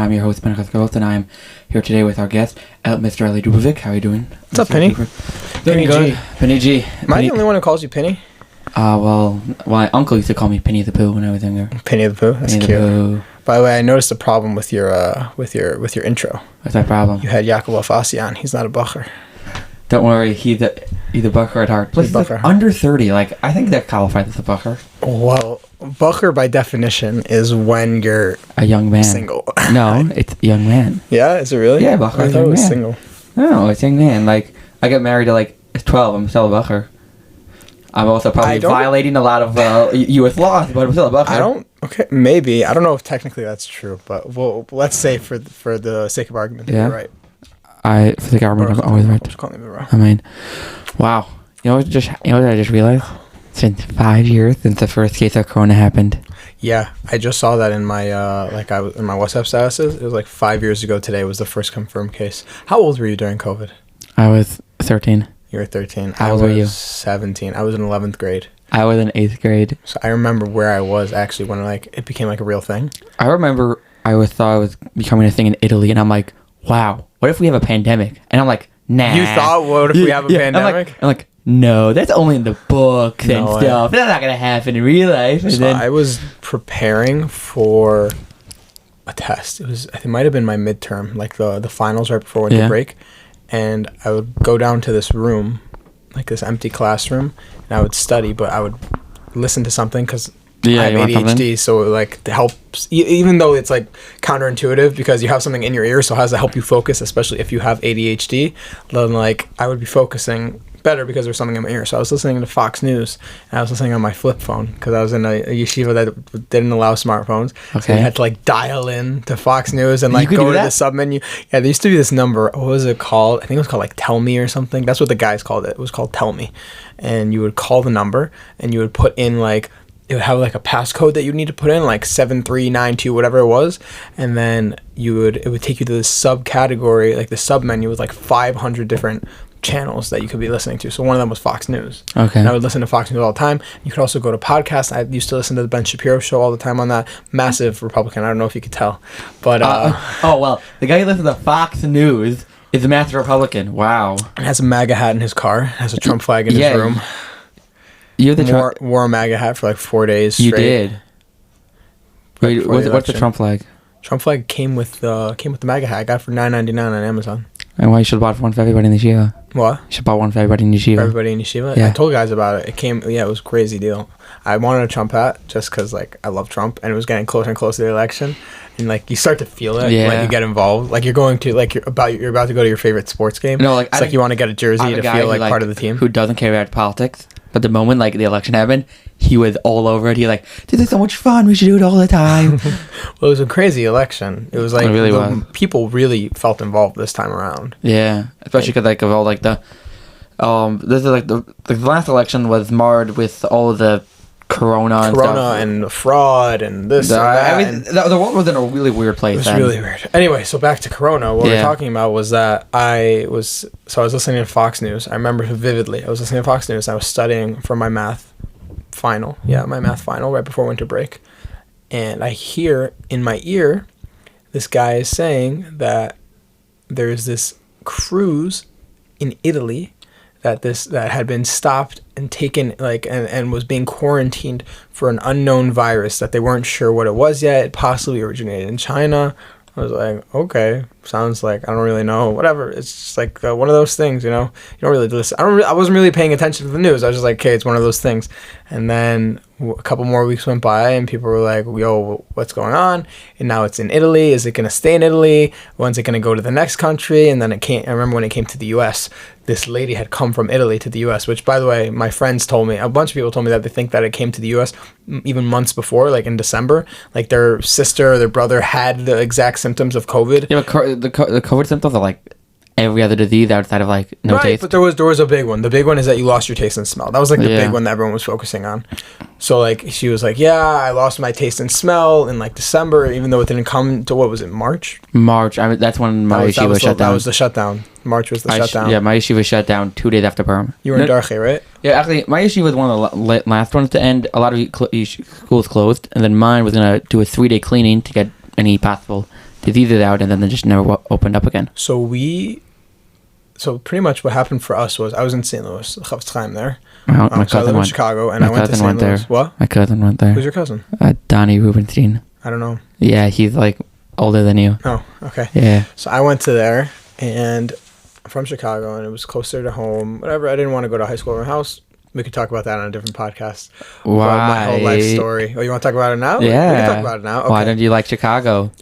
I'm your host, Pinchas, and I'm here today with our guest, Mr. Eli Dubovick. How are you doing? What's up, Penny? Doing good. Penny G. Am I the only one who calls you Penny? Well, my uncle used to call me Penny the Pooh when I was younger. Penny the Pooh? That's Penny cute. The Pooh. By the way, I noticed a problem with your intro. What's that problem? You had Jacob Alfasi on. He's not a bucker. Don't worry, he's a bucker at heart. Plus, he's like under 30. Like, I think that qualifies as a bucker. Well, bucker by definition is when you're a young man. Single. No, it's young man. Yeah, is it really? Yeah, bucker. I thought it was single. No, it's young man. Like, I got married at 12. I'm still a bucker. I'm also probably violating a lot of U.S. laws, but I'm still a bucker. Okay, maybe. I don't know if technically that's true, but let's say for the sake of argument that you're right. For the sake of argument, I'm always right. I'm just calling me wrong. I mean, wow. You know what I just realized? It's been 5 years since the first case of Corona happened. Yeah, I just saw that in my in my WhatsApp statuses. It was like 5 years ago today was the first confirmed case. How old were you during COVID? I was 13. You were 13. How old were you? 17. I was in 11th grade. I was in 8th grade. So I remember where I was actually when it became like a real thing. I remember I thought it was becoming a thing in Italy, and I'm like, wow, what if we have a pandemic? And I'm like, nah. You thought, what if we have a pandemic? I'm like, no, that's only in the books and stuff. That's not going to happen in real life. And then I was preparing for a test. It might have been my midterm, like the finals right before winter break. And I would go down to this room, like this empty classroom, and I would study, but I would listen to something because I have ADHD, so it helps, even though it's counterintuitive because you have something in your ear, so how does that help you focus, especially if you have ADHD? Then I would be focusing better because there's something in my ear. So I was listening to Fox News, and I was listening on my flip phone because I was in a yeshiva that didn't allow smartphones. Okay. So you had to dial in to Fox News and go to the sub menu. Yeah, there used to be this number. What was it called? I think it was called Tell Me or something. That's what the guys called it. It was called Tell Me. And you would call the number and you would put in it would have a passcode that you need to put in 7392 whatever it was, and then it would take you to the subcategory, the sub menu with 500 different channels that you could be listening to. So one of them was Fox News. Okay. And I would listen to Fox News all the time. You could also go to podcasts. I used to listen to the Ben Shapiro show all the time on that. Massive Republican. I don't know if you could tell, but the guy who listens to Fox News is a massive Republican. Wow. And has a MAGA hat in his car. Has a Trump flag in his room. You wore a MAGA hat for 4 days straight. You did. Wait, what's the Trump flag? Trump flag came with the MAGA hat. I got it for $9.99 on Amazon. And why you should have bought one for everybody in the yeshiva? What? You should have bought one for everybody in the yeshiva. For everybody in the yeshiva? Yeah. I told guys about it. It was a crazy deal. I wanted a Trump hat just because I love Trump, and it was getting closer and closer to the election, and you start to feel it when you get involved. You're going to you're about to go to your favorite sports game. No, it's you want to get a jersey to feel part of the team. Who doesn't care about politics? But the moment the election happened, he was all over it. He this is so much fun. We should do it all the time. Well, it was a crazy election. It was it really was. People really felt involved this time around. Yeah, especially because of all this is the last election was marred with all of the Corona and the fraud and this and that. The world was in a really weird place. It was really weird. Anyway, so back to Corona. What we're talking about was that I was listening to Fox News. I remember vividly. I was listening to Fox News. I was studying for my math final. Yeah, my math final right before winter break. And I hear in my ear this guy is saying that there's this cruise in Italy that had been stopped and taken and was being quarantined for an unknown virus that they weren't sure what it was yet. It possibly originated in China. I was like, okay, sounds I don't really know, whatever. It's just one of those things, you don't really listen. I wasn't really paying attention to the news. I was just okay, it's one of those things. And then a couple more weeks went by and people were like, yo, what's going on? And now it's in Italy. Is it going to stay in Italy? When's it going to go to the next country? And then I remember when it came to the U.S., this lady had come from Italy to the U.S., which, by the way, my friends told me, a bunch of people told me that they think that it came to the U.S. even months before, in December. Their sister or their brother had the exact symptoms of COVID. Yeah, but the COVID symptoms are every other disease outside of no taste. But there was a big one. The big one is that you lost your taste and smell. That was the big one that everyone was focusing on. So she was yeah, I lost my taste and smell in December, even though it didn't come to, what was it, March? March. That's when my yeshiva shut down. That was the shutdown. March was the shutdown. My yeshiva shut down 2 days after Purim. You were in Darche, right? Yeah, actually, my yeshiva was one of the last ones to end. A lot of schools closed, and then mine was going to do a 3-day cleaning to get any possible they eased it out, and then they just never opened up again. So pretty much what happened for us was I was in St. Louis, Chavetz Chaim there. My so I cousin live in went. Chicago, and I went to St. Louis. There. What? My cousin went there. Who's your cousin? Donnie Rubenstein. I don't know. Yeah, he's like older than you. Oh, okay. Yeah. So I went to there, and I'm from Chicago, and it was closer to home. Whatever. I didn't want to go to high school or house. We could talk about that on a different podcast. Why? About my whole life story. Oh, you want to talk about it now? Yeah. We can talk about it now. Okay. Why don't you like Chicago?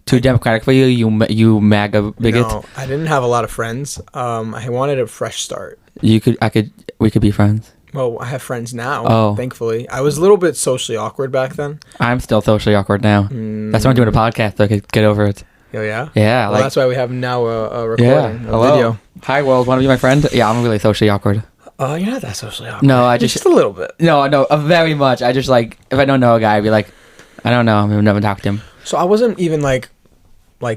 Too democratic for you? You MAGA bigot? No, I didn't have a lot of friends. I wanted a fresh start. We could be friends. Well, I have friends now, thankfully. I was a little bit socially awkward back then. I'm still socially awkward now. That's why I'm doing a podcast, so I could get over it. Oh, yeah? Yeah. Well, that's why we have now a recording, a video. Hi, world. Want to be my friend? Yeah, I'm really socially awkward. You're not that socially awkward. No, just a little bit. No, very much. I just like, if I don't know a guy, I'd be like, I don't know. I've never talked to him. So I wasn't even like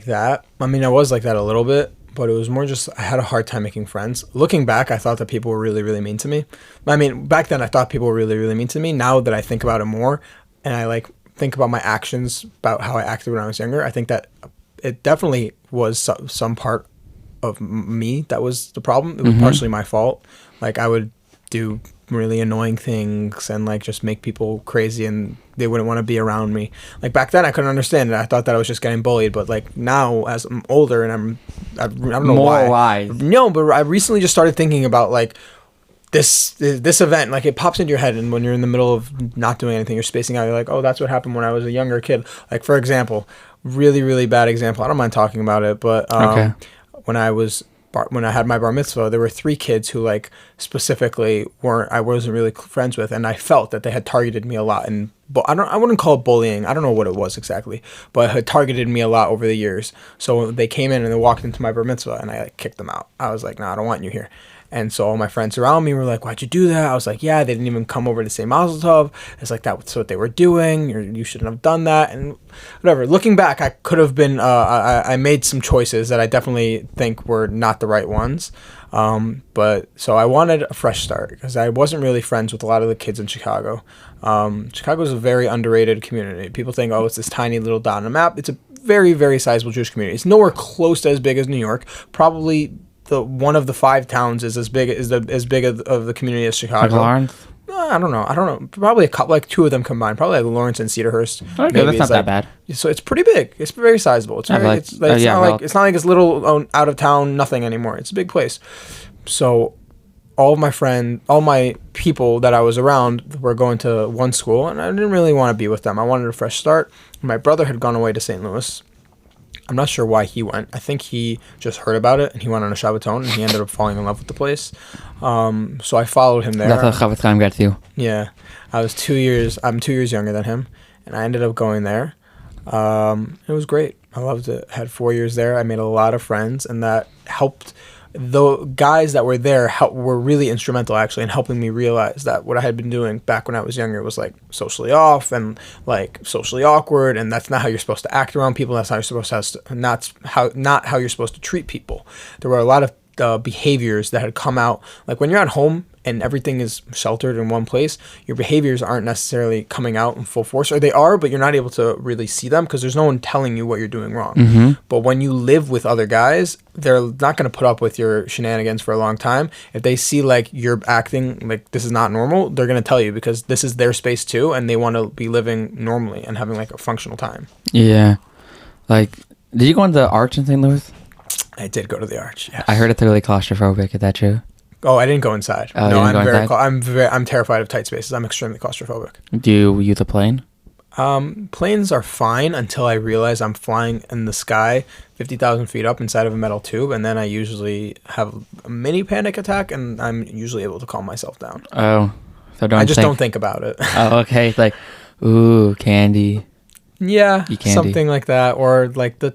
that. I mean, I was like that a little bit, but it was more just I had a hard time making friends. Looking back, I thought that people were really, really mean to me. I mean, back then I thought people were really, really mean to me. Now that I think about it more, and I like think about my actions, about how I acted when I was younger, I think that it definitely was some part of me that was the problem. It was partially my fault. Like I would do really annoying things and like just make people crazy and they wouldn't want to be around me. Like back then I couldn't understand it. I thought that I was just getting bullied, but like now as I'm older and I don't know more why. wise. No, but I recently just started thinking about like this event, like it pops into your head, and when you're in the middle of not doing anything, you're spacing out, you're like, oh, that's what happened when I was a younger kid. Like for example, really, really bad example. I don't mind talking about it, but when I had my bar mitzvah, there were 3 kids who like specifically I wasn't really friends with, and I felt that they had targeted me a lot. And I wouldn't call it bullying. I don't know what it was exactly, but it had targeted me a lot over the years. So they came in and they walked into my bar mitzvah, and I like kicked them out. I was like, no, I don't want you here. And so all my friends around me were like, why'd you do that? I was like, yeah, they didn't even come over to say Mazel Tov. It's like, that's what they were doing. You shouldn't have done that. And whatever. Looking back, I could have been, I made some choices that I definitely think were not the right ones. But so I wanted a fresh start because I wasn't really friends with a lot of the kids in Chicago. Chicago is a very underrated community. People think, oh, it's this tiny little dot on a map. It's a very, very sizable Jewish community. It's nowhere close to as big as New York. Probably one of the 5 towns is as big of the community as Chicago. Like Lawrence? I don't know. Probably a couple, like 2 of them combined. Probably like Lawrence and Cedarhurst. Okay, that's not that bad. So it's pretty big. It's very sizable. It's not like it's little out of town nothing anymore. It's a big place. So all my people that I was around were going to one school, and I didn't really want to be with them. I wanted a fresh start. My brother had gone away to St. Louis. I'm not sure why he went. I think he just heard about it and he went on a Shabbaton and he ended up falling in love with the place. So I followed him there. That's how Chavetz Chaim gets you. Yeah. I'm 2 years younger than him, and I ended up going there. It was great. I loved it. I had 4 years there. I made a lot of friends, and that helped. The guys that were there were really instrumental actually in helping me realize that what I had been doing back when I was younger was like socially off and like socially awkward, and that's not how you're supposed to act around people. That's how you're supposed to not how you're supposed to treat people. There were a lot of behaviors that had come out, like when you're at home and everything is sheltered in one place, your behaviors aren't necessarily coming out in full force, or they are, but you're not able to really see them because there's no one telling you what you're doing wrong. But when you live with other guys, they're not going to put up with your shenanigans for a long time. If they see like you're acting like this is not normal, they're going to tell you because this is their space too, and they want to be living normally and having like a functional time. Yeah. Like, did you go on the Arch in St. Louis? I did go to the Arch. Yes. I heard it's really claustrophobic. Is that true? Oh, I didn't go inside. Oh, no, I'm terrified of tight spaces. I'm extremely claustrophobic. Do you use a plane? Planes are fine until I realize I'm flying in the sky 50,000 feet up inside of a metal tube, and then I usually have a mini panic attack, and I'm usually able to calm myself down. Oh, so don't think about it. Oh, okay. Like, ooh, candy. Yeah, something like that, or like the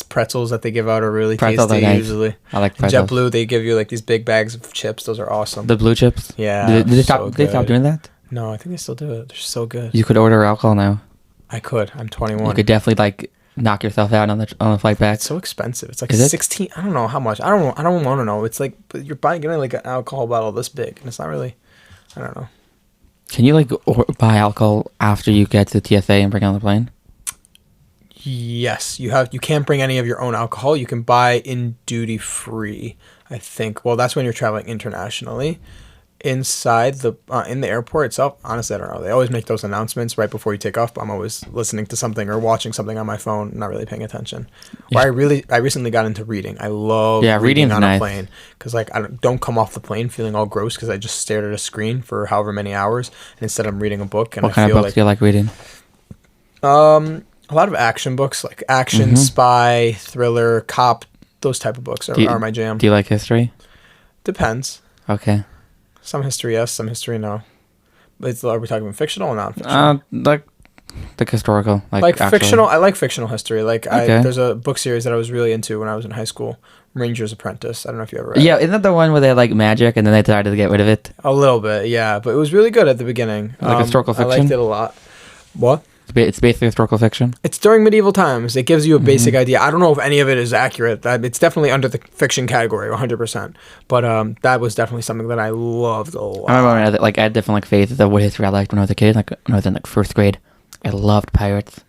pretzels that they give out are really tasty usually. I like pretzels. JetBlue, they give you like these big bags of chips. Those are awesome. The blue chips? Yeah. Did they stop doing that? No, I think they still do it. They're so good. You could order alcohol now. I could. I'm 21. You could definitely like knock yourself out on the flight back. It's so expensive. It's like 16. I don't know how much. I don't want to know. It's like you're getting like an alcohol bottle this big, and it's not really. I don't know. Can you like buy alcohol after you get to TSA and bring it on the plane? Yes, you can't bring any of your own alcohol. You can buy in duty free, I think. Well, that's when you're traveling internationally. Inside in the airport itself, honestly, I don't know. They always make those announcements right before you take off, but I'm always listening to something or watching something on my phone, not really paying attention. Yeah. I recently got into reading. I love reading on a plane because like I don't come off the plane feeling all gross because I just stared at a screen for however many hours, and instead I'm reading a book. And what kind of books do you like reading? A lot of action books, like action, spy, thriller, cop. Those type of books are my jam. Do you like history? Depends. Okay. Some history, yes. Some history, no. But are we talking about fictional or non-fictional? Like historical. Like fictional. I like fictional history. Like there's a book series that I was really into when I was in high school, Ranger's Apprentice. I don't know if you ever read it. Yeah, isn't that the one where they had like magic and then they decided to get rid of it? A little bit, yeah. But it was really good at the beginning. Like historical fiction? I liked it a lot. What? It's basically historical fiction. It's during medieval times. It gives you a basic idea. I don't know if any of it is accurate. It's definitely under the fiction category, 100%. But that was definitely something that I loved a lot. I remember I had different phases of what history I liked when I was a kid. Like when I was in first grade, I loved pirates.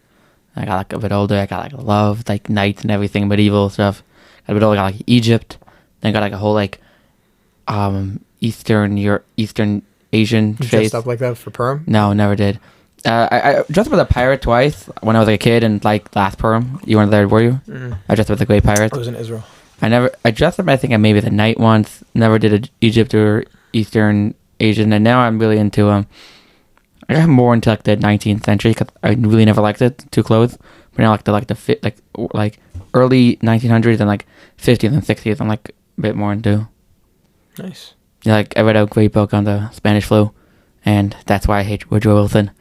I got a bit older. I got loved knights and everything, medieval stuff. Got a bit older. I got Egypt. Then got a whole Eastern Asian phase. Dressed up like that for perm? No, never did. I dressed up as a pirate twice when I was a kid and last perm. You weren't there, were you? Mm-hmm. I dressed up as a great pirate. I was in Israel. I dressed up I think maybe the knight once. Never did Egypt or Eastern Asian, and now I'm really into I got more into the 19th century because I really never liked it. Too close. But now the early 1900s and 50s and 60s. I'm a bit more into. Nice. Yeah, I read a great book on the Spanish flu, and that's why I hate Woodrow Wilson.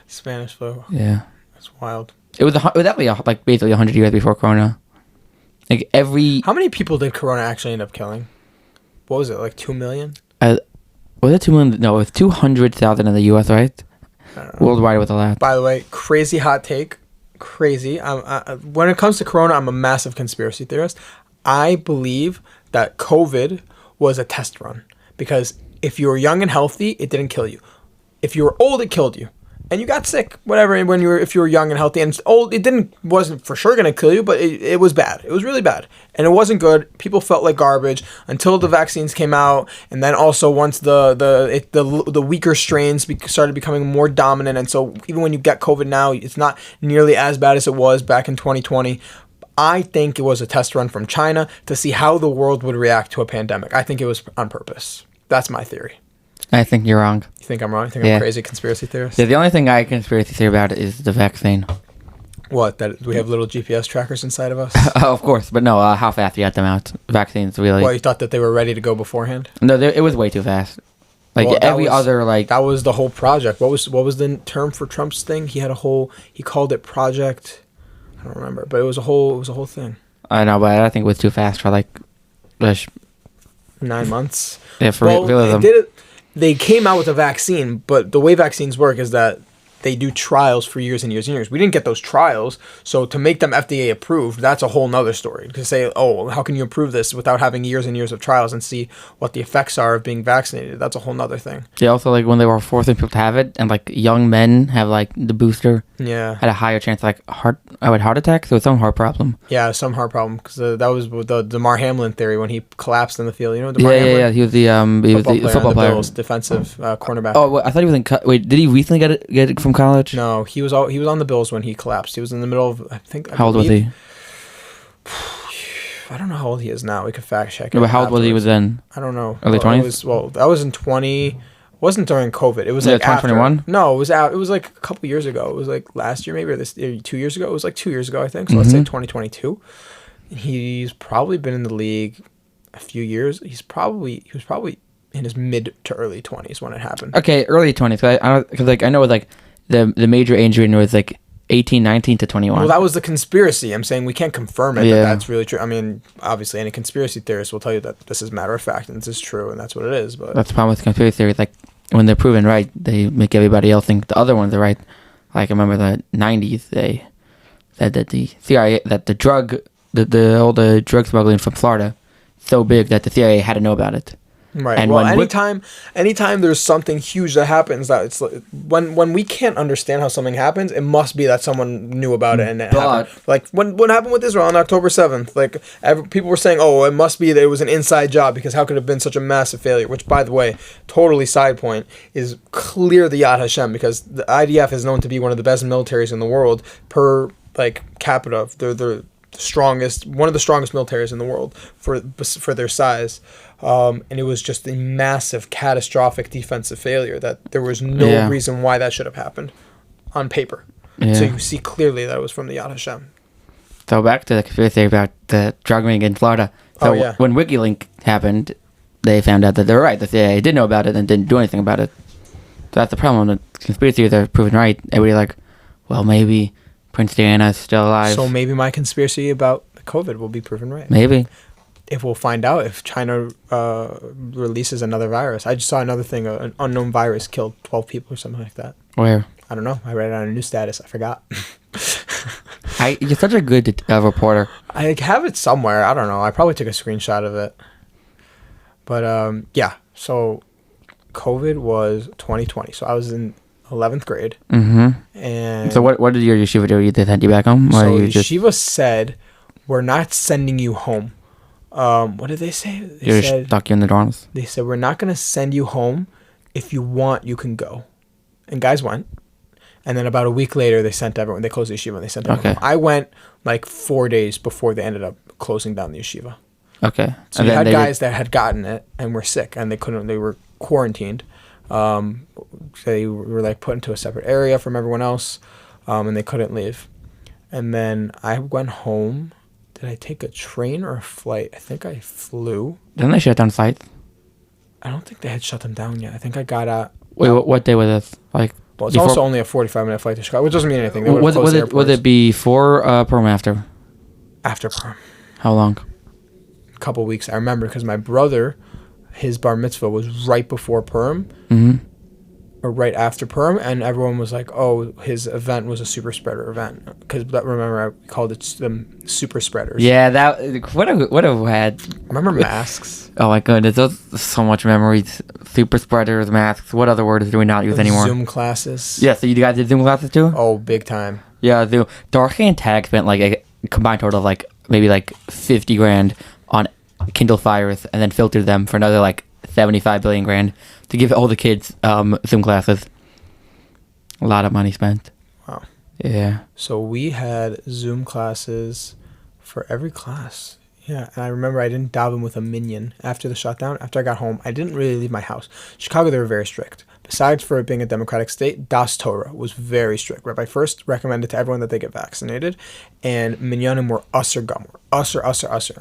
Spanish flu. Yeah. That's wild. It was definitely basically 100 years before Corona. How many people did Corona actually end up killing? What was it, 2 million? Was it 2 million? No, it was 200,000 in the U.S., right? Worldwide with a lot. By the way, crazy hot take. Crazy. When it comes to Corona, I'm a massive conspiracy theorist. I believe that COVID was a test run because if you were young and healthy, it didn't kill you. If you were old, it killed you, and you got sick. Whatever. If you were young and healthy and old, wasn't for sure gonna kill you, but it was bad. It was really bad, and it wasn't good. People felt like garbage until the vaccines came out, and then also once the weaker strains started becoming more dominant, and so even when you get COVID now, it's not nearly as bad as it was back in 2020. I think it was a test run from China to see how the world would react to a pandemic. I think it was on purpose. That's my theory. I think you're wrong. You think I'm wrong? You think I'm a crazy conspiracy theorist? Yeah, the only thing I conspiracy theory about is the vaccine. What? That we have little GPS trackers inside of us? Of course, but no, how fast you got them out. Vaccines really... Well, you thought that they were ready to go beforehand? No, it was way too fast. That was the whole project. What was the term for Trump's thing? He called it Project... I don't remember, but it was a whole thing. I know, but I think it was too fast for 9 months. Yeah, for realism. They came out with a vaccine, but the way vaccines work is that they do trials for years and years and years. We didn't get those trials, so to make them FDA approved, that's a whole nother story. To say, oh, how can you approve this without having years and years of trials and see what the effects are of being vaccinated? That's a whole nother thing. Yeah, also when they were forcing people to have it, and young men have the booster, had a higher chance of heart attack, so it's some heart problem. Yeah, some heart problem because that was the Damar Hamlin theory when he collapsed in the field. You know, Damar Hamlin? Yeah. He was the football player, Bills, defensive cornerback. Oh, I thought he was in. Wait, did he recently get it from college? No, he was on the Bills when he collapsed. He was in the middle of How old was he? I don't know how old he is now. We could fact check it. No, but how old was he then? I don't know. Early 20s? That was in 20. Wasn't during COVID. It was 2021. No, it was out. It was a couple years ago. It was last year maybe or 2 years ago. It was 2 years ago I think. So let's say 2022. He's probably been in the league a few years. He was probably in his mid to early 20s when it happened. Okay, early 20s. Because I know the major injury was 18, 19 to 21. Well, that was the conspiracy. I'm saying we can't confirm it. Yeah. That's really true. I mean, obviously, any conspiracy theorist will tell you that this is matter of fact and this is true and that's what it is. But that's the problem with conspiracy theories. When they're proven right, they make everybody else think the other ones are right. I remember the 90s, they said that the CIA, that the drug, all the drug smuggling from Florida, so big that the CIA had to know about it. Right. And well, anytime there's something huge that happens, that it's when we can't understand how something happens, it must be that someone knew about it and it happened. Like what happened with Israel on October 7th? Like people were saying, oh, it must be that it was an inside job because how could it have been such a massive failure? Which, by the way, totally side point, is clear the Yad Hashem, because the IDF is known to be one of the best militaries in the world per capita. They're the strongest, one of the strongest militaries in the world for their size. And it was just a massive, catastrophic defensive failure that there was no reason why that should have happened on paper. Yeah. So you see clearly that it was from the Yad Hashem. So back to the conspiracy theory about the drug ring in Florida. So when WikiLeaks happened, they found out that they were right. The CIA did know about it and didn't do anything about it. So that's the problem. The conspiracy theories are proven right. Everybody like, well, maybe Prince Diana is still alive. So maybe my conspiracy about COVID will be proven right. Maybe. If we'll find out if China releases another virus. I just saw another thing, an unknown virus killed 12 people or something like that. Where? I don't know. I read it on a news status. I forgot. You're such a good reporter. I have it somewhere. I don't know. I probably took a screenshot of it. But yeah, so COVID was 2020. So I was in 11th grade. Mm-hmm. And so what did your yeshiva do? They sent you back home? So yeshiva said, we're not sending you home. What did they say? They said, stuck you in the dorms? They said, we're not going to send you home. If you want, you can go. And guys went. And then about a week later, they sent everyone. They closed the yeshiva and they sent everyone home. I went like 4 days before they ended up closing down the yeshiva. Okay. So you had guys that had gotten it and were sick and they were quarantined. They were like put into a separate area from everyone else, and they couldn't leave. And then I went home. Did I take a train or a flight? I think I flew. Didn't they shut down flights? I don't think they had shut them down yet. I think I got out. Wait, what day was this? Like, well, it's also only a 45-minute flight to Chicago, which doesn't mean anything. Was it before Perm or after? After Perm. How long? A couple weeks. I remember because my brother, his bar mitzvah was right before Perm. Mm-hmm. Or right after Perm, and everyone was like, oh, his event was a super spreader event. Because remember, I called it them super spreaders. Yeah, that what a had. Remember masks? Oh my goodness, those so much memories. Super spreaders, masks. What other words do we not use anymore? Zoom classes. Yeah, so you guys did Zoom classes too? Oh, big time. Yeah, Darcy and Tag spent like a combined total of like maybe like $50,000 on Kindle Fires, and then filtered them for another like 75 billion grand to give all the kids Zoom classes. A lot of money spent. Wow. Yeah. So we had Zoom classes for every class. Yeah, and I remember I didn't daven with a minyan after the shutdown. After I got home, I didn't really leave my house. Chicago, they were very strict. Besides for it being a democratic state, Das Torah was very strict. Rabbi first recommended to everyone that they get vaccinated, and minyanim were usher gumor. Usher.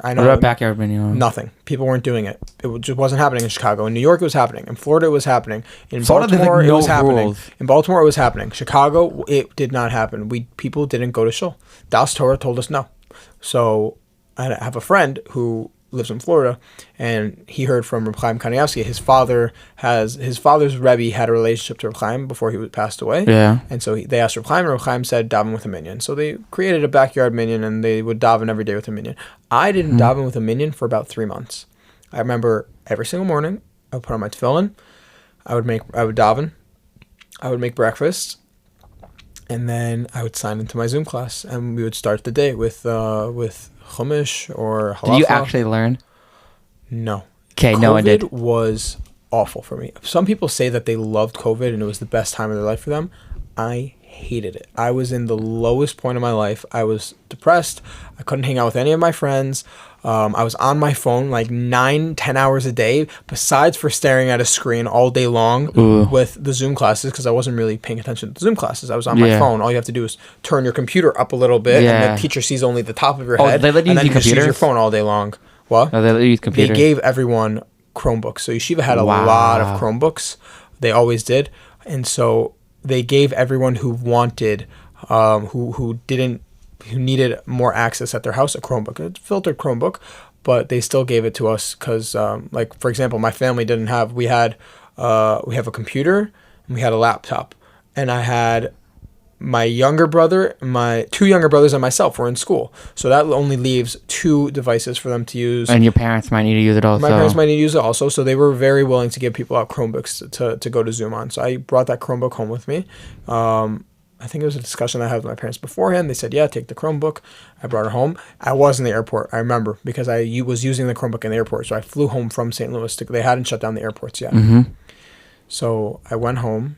I know. What about backyard minyan? Nothing. People weren't doing it. It just wasn't happening in Chicago. In New York, it was happening. In Florida, it was happening. In Baltimore, it was happening. In Baltimore, it was happening. Chicago, it did not happen. People didn't go to shul. Das Torah told us no. So I have a friend who lives in Florida, and he heard from Reb Chaim Kanievsky. His father's Rebbe had a relationship to Reb Chaim before he passed away. Yeah. And so they asked Reb Chaim, and Reb Chaim said, daven with a minyan. So they created a backyard minyan, and they would daven every day with a minyan. I didn't daven with a minyan for about 3 months. I remember every single morning, I would put on my tefillin, I would daven, I would make breakfast, and then I would sign into my Zoom class, and we would start the day with Chumash or halacha. Did you actually learn? No. Okay, no, I did. COVID was awful for me. Some people say that they loved COVID and it was the best time of their life for them. I hated it. I was in the lowest point of my life. I was depressed. I couldn't hang out with any of my friends. I was on my phone like 9-10 hours a day, besides for staring at a screen all day long with the Zoom classes, because I wasn't really paying attention to the Zoom classes. I was on my phone. All you have to do is turn your computer up a little bit, and the teacher sees only the top of your head, they let you and then use you just use your phone all day long. What? Oh, they let you use computers. They gave everyone Chromebooks. So Yeshiva had a lot of Chromebooks. They always did. And so they gave everyone who wanted, who needed more access at their house, a Chromebook, a filtered Chromebook, but they still gave it to us because, like, for example, my family didn't have, we have a computer and we had a laptop, and I had my younger brother, my 2 younger brothers, and myself were in school. So that only leaves 2 devices for them to use. And your parents might need to use it also. My parents might need to use it also. So they were very willing to give people out Chromebooks to go to Zoom on. So I brought that Chromebook home with me. I think it was a discussion I had with my parents beforehand. They said, yeah, take the Chromebook. I brought it home. I was in the airport, I remember, because I was using the Chromebook in the airport. So I flew home from St. Louis. They hadn't shut down the airports yet. So I went home,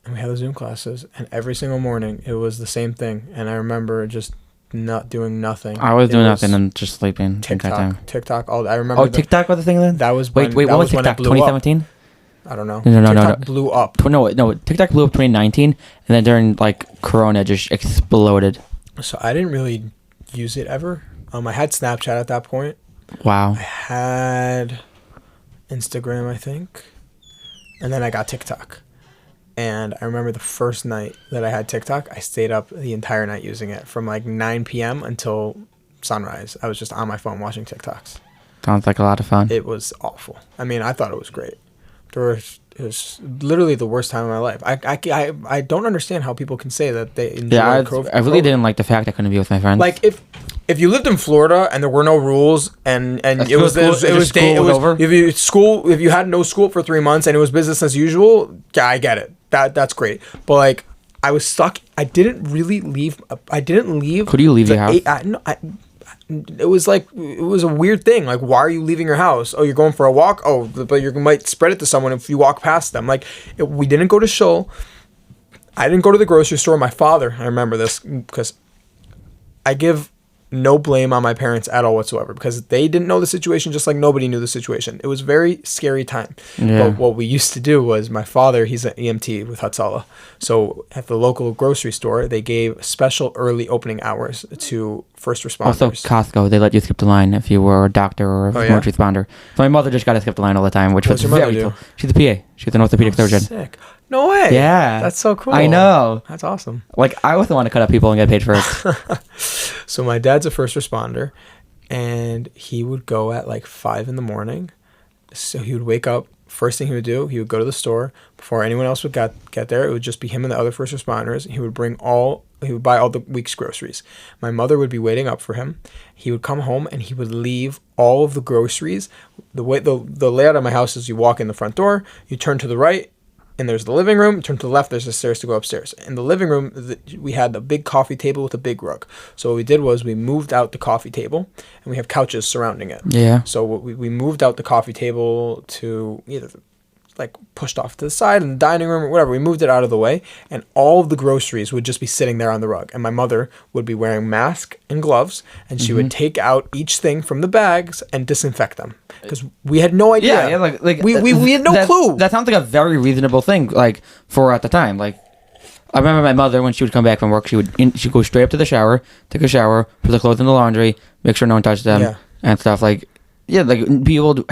and we had the Zoom classes. And every single morning, it was the same thing. And I remember just not doing nothing. I was doing nothing and just sleeping. TikTok. I remember. Oh, TikTok was the thing then? That was when, wait, what was TikTok? 2017? I don't know. No. TikTok blew up. No, TikTok blew up 2019, and then during like Corona, it just exploded. So I didn't really use it ever. I had Snapchat at that point. Wow. I had Instagram, I think, and then I got TikTok. And I remember the first night that I had TikTok, I stayed up the entire night using it from like 9 p.m. until sunrise. I was just on my phone watching TikToks. Sounds like a lot of fun. It was awful. I mean, I thought it was great. It was literally the worst time of my life. I don't understand how people can say that they enjoy COVID. I really didn't like the fact I couldn't be with my friends. Like if you lived in Florida and there were no rules and if you had no school for 3 months and it was business as usual, yeah, I get it. That's great. But like I was stuck. I didn't leave. Could you leave your house? It was a weird thing. Like, why are you leaving your house? Oh, you're going for a walk? Oh, but you might spread it to someone if you walk past them. Like, we didn't go to shul. I didn't go to the grocery store. My father, I remember this because I give no blame on my parents at all whatsoever because they didn't know the situation just like nobody knew the situation. It was a very scary time. Yeah. But what we used to do was my father, he's an EMT with Hatzalah. So at the local grocery store, they gave special early opening hours to first responders. Also, Costco, they let you skip the line if you were a doctor or a emergency responder. So my mother just got to skip the line all the time, which was very cool. She's a PA. She's an orthopedic surgeon. Sick. No way. Yeah. That's so cool. I know. That's awesome. Like, I was the one to cut up people and get paid for it. So my dad's a first responder, and he would go at like 5 in the morning. So he would wake up. First thing he would do, he would go to the store. Before anyone else would get there, it would just be him and the other first responders. He would buy all the week's groceries. My mother would be waiting up for him. He would come home and he would leave all of the groceries. The layout of my house is you walk in the front door, you turn to the right, and there's the living room. Turn to the left, there's the stairs to go upstairs. In the living room, we had a big coffee table with a big rug. So what we did was we moved out the coffee table, and we have couches surrounding it. Yeah. So we moved out the coffee table to either like pushed off to the side in the dining room or whatever. We moved it out of the way, and all of the groceries would just be sitting there on the rug. And my mother would be wearing mask and gloves, and she would take out each thing from the bags and disinfect them because we had no idea. Yeah, like we had no clue. That sounds like a very reasonable thing, like for at the time. Like I remember my mother when she would come back from work, she'd go straight up to the shower, take a shower, put the clothes in the laundry, make sure no one touched them, and stuff. Like people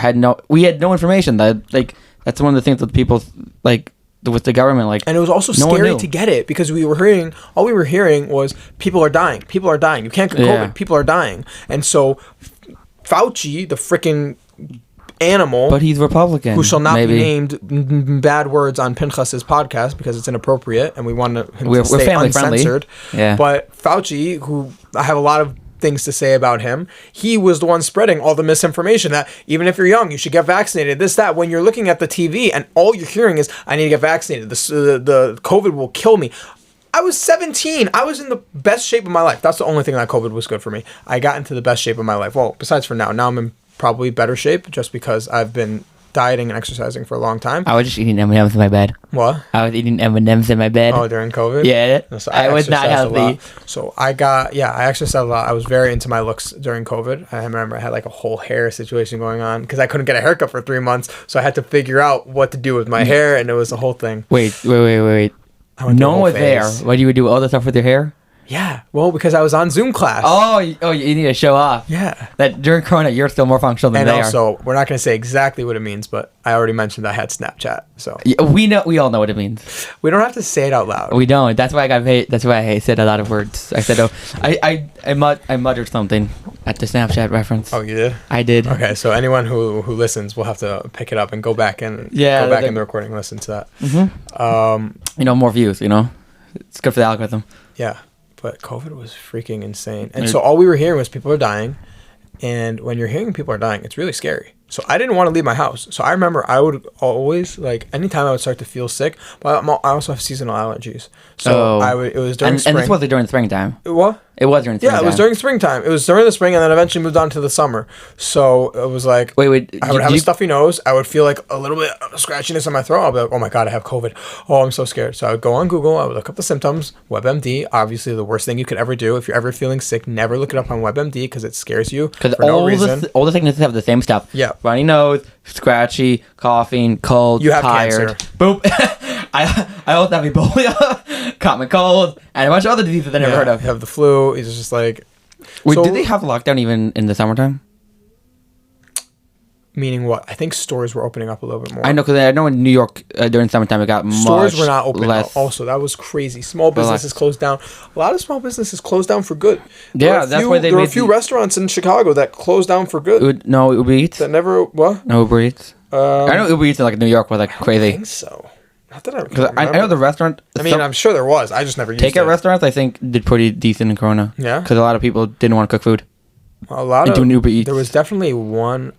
we had no information that like. That's one of the things that people like with the government, like, and it was also scary to get it because all we were hearing was people are dying. You can't get COVID. People are dying, and so Fauci, the freaking animal, but he's Republican, who shall not be named, bad words on Pinchas's podcast because it's inappropriate, and we want him to stay uncensored. Yeah. But Fauci, who I have a lot of things to say about him, he was the one spreading all the misinformation that even if you're young you should get vaccinated, this, that, when you're looking at the TV and all you're hearing is I need to get vaccinated, the COVID will kill me. I was 17. I was in the best shape of my life. That's the only thing that COVID was good for me. I got into the best shape of my life. Well, besides for now I'm in probably better shape just because I've been dieting and exercising for a long time. I was just eating M&Ms in my bed. What? I was eating M&Ms in my bed. Oh, during COVID? Yeah. So I was not healthy. So I exercised a lot. I was very into my looks during COVID. I remember I had like a whole hair situation going on because I couldn't get a haircut for 3 months. So I had to figure out what to do with my hair, and it was a whole thing. Wait. No one was there. What do you do? All the stuff with your hair? Yeah, well, because I was on Zoom class. Oh, you need to show off. Yeah. That during Corona, you're still more functional than they are. And also, we're not going to say exactly what it means, but I already mentioned I had Snapchat, so. Yeah, we all know what it means. We don't have to say it out loud. We don't. That's why I got paid. That's why I said a lot of words. I said, I muttered something at the Snapchat reference. Oh, you did? I did. Okay, so anyone who listens will have to pick it up and go back in the recording and listen to that. Mm-hmm. More views, It's good for the algorithm. Yeah, but COVID was freaking insane. And so all we were hearing was people are dying. And when you're hearing people are dying, it's really scary. So I didn't want to leave my house. So I remember I would always, like, anytime I would start to feel sick, but I also have seasonal allergies. So it was during spring. And this wasn't during springtime. What? It was during springtime. Yeah, it was during springtime. It was during the spring and then eventually moved on to the summer. So it was like, I would have a stuffy nose. I would feel like a little bit of scratchiness in my throat. I'll be like, oh my God, I have COVID. Oh, I'm so scared. So I would go on Google. I would look up the symptoms. WebMD, obviously the worst thing you could ever do. If you're ever feeling sick, never look it up on WebMD because it scares you for no reason. All the sicknesses have the same stuff. Yeah. Runny nose, scratchy, coughing, cold, you have tired. Cancer. Boop. I also have Ebola, common cold, and a bunch of other diseases I never heard of. You have the flu. It's just like... Wait, did they have lockdown even in the summertime? Meaning what? I think stores were opening up a little bit more. I know, because I know in New York during summertime it got stores were not open. Less. Also, that was crazy. Small businesses closed down. A lot of small businesses closed down for good. Yeah, that's why there were a few restaurants in Chicago that closed down for good. Uber Eats. That never what? No Uber Eats. I know Uber Eats in like New York was like crazy. I think so. Not that I because I know the restaurant. I mean, I'm sure there was. I just never used it. Takeout restaurants, I think, did pretty decent in Corona. Yeah. Because a lot of people didn't want to cook food. A lot of doing Uber Eats. There was definitely one.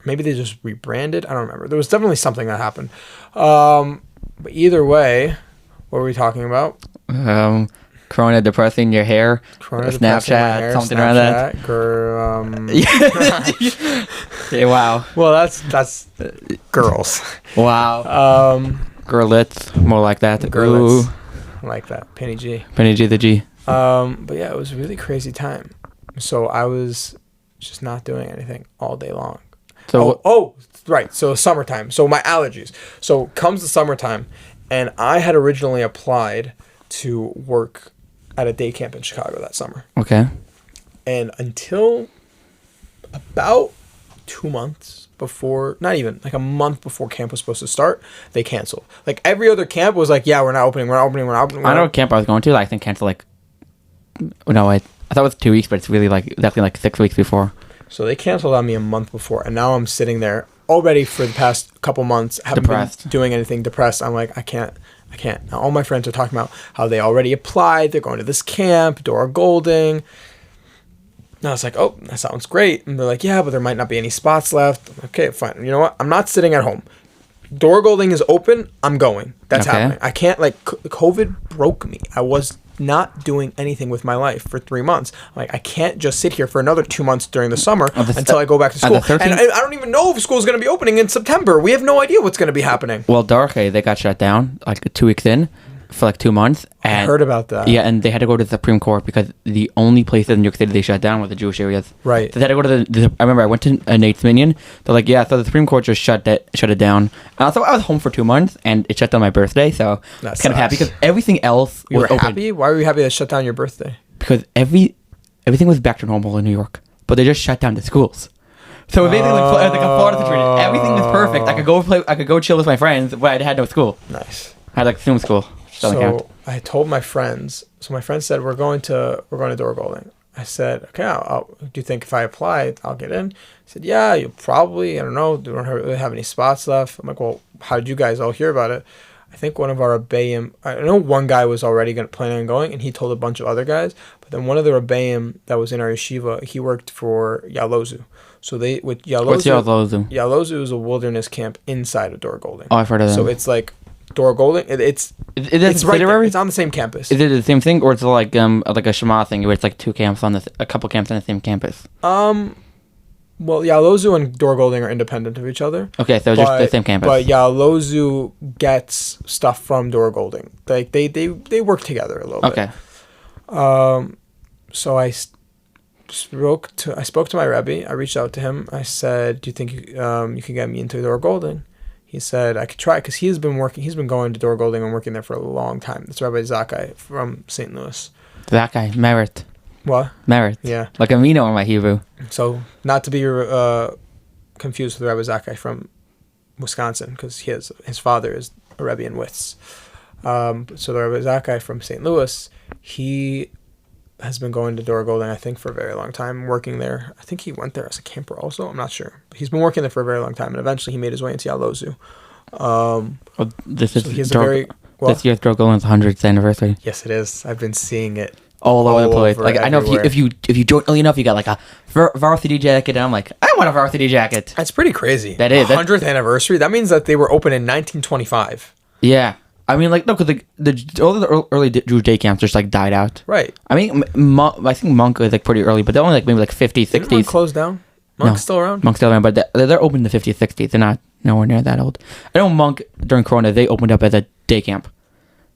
Maybe they just rebranded. I don't remember. There was definitely something that happened. But either way, what were we talking about? Corona depressing your hair. Corona Snapchat, something around that. Yeah, wow. Well, that's girls. Wow. Girlets, more like that. Girlets. I like that. Penny G. Penny G the G. But yeah, it was a really crazy time. So I was just not doing anything all day long. So right. So summertime. So my allergies. So comes the summertime, and I had originally applied to work at a day camp in Chicago that summer. Okay. And until about 2 months before, not even, like a month before camp was supposed to start, they canceled. Like every other camp was like, yeah, we're not opening. I know what camp I was going to. I think canceled like, no, I thought it was 2 weeks, but it's really like definitely like 6 weeks before. So they canceled on me a month before, and now I'm sitting there already for the past couple months, haven't been doing anything, depressed. I'm like, I can't. Now all my friends are talking about how they already applied. They're going to this camp, Dora Golding. And I was like, oh, that sounds great. And they're like, yeah, but there might not be any spots left. I'm like, okay, fine. You know what? I'm not sitting at home. Dora Golding is open. I'm going. That's happening. I can't, like, COVID broke me. I was not doing anything with my life for 3 months. Like, I can't just sit here for another 2 months during the summer until I go back to school. And I don't even know if school's going to be opening in September. We have no idea what's going to be happening. Well, Darkey, they got shut down like 2 weeks in for like 2 months. And I heard about that. Yeah, and they had to go to the Supreme Court because the only places in New York City they shut down were the Jewish areas. Right. So they had to go to I remember I went to Nate's Minion. They're like, yeah, so the Supreme Court just shut it down. And also, I was home for 2 months, and it shut down my birthday, so I was kind of happy because everything else was open. Happy? Why were you happy to shut down your birthday? Because everything was back to normal in New York, but they just shut down the schools. So it basically like a Florida situation. Everything was perfect. I could go chill with my friends, but I had no school. Nice. I had like Zoom school. So I told my friends. So my friends said we're going to Dora Golding. I said, okay. Do you think if I apply, I'll get in? He said, yeah, you'll probably. I don't know. They don't really have any spots left. I'm like, well, how did you guys all hear about it? I think one of our Rebbeim. I know one guy was already planning on going, and he told a bunch of other guys. But then one of the Rebbeim that was in our yeshiva, he worked for Yalozu. So with Yalozu. What's Yalozu? Yalozu is a wilderness camp inside of Dora Golding. Oh, I've heard of that. So it's like Dora Golding. It's right there. It's on the same campus. Is it the same thing, or it's like a Shema thing where it's like two camps a couple camps on the same campus? Well, Yalozu and Dora Golding are independent of each other. Okay, so just the same campus. But Yalozu gets stuff from Dora Golding. Like they work together a little bit. Okay. So I spoke to my Rebbe. I reached out to him. I said, "Do you think you can get me into Dora Golding?" He said, "I could try," because he's been going to Dora Golding and working there for a long time. It's Rabbi Zakai from St. Louis. Zakai, Merit. What? Merit. Yeah. Like Amino in my Hebrew. So, not to be confused with Rabbi Zakai from Wisconsin, because his father is a Rebbe in Witz. So the Rabbi Zakai from St. Louis, he has been going to Dora Golding, I think, for a very long time, working there. I think he went there as a camper also. I'm not sure. But he's been working there for a very long time, and eventually he made his way into Yalozu. This year's Drogolin's 100th anniversary. Yes, it is. I've been seeing it all over the place. Like, I know if you join early enough, you got like a varsity jacket, and I'm like, I want a varsity jacket. That's pretty crazy. That is 100th anniversary. That means that they were open in 1925. Yeah. I mean, like, no, because all the early Jewish day camps just, like, died out. Right. I mean, I think Monk was, like, pretty early, but they're only, like, maybe, like, 50s, 60s. Didn't Monk close down? Monk's still around? Monk's still around, but they're open in the 50s, 60s. They're not nowhere near that old. I know Monk, during Corona, they opened up as a day camp.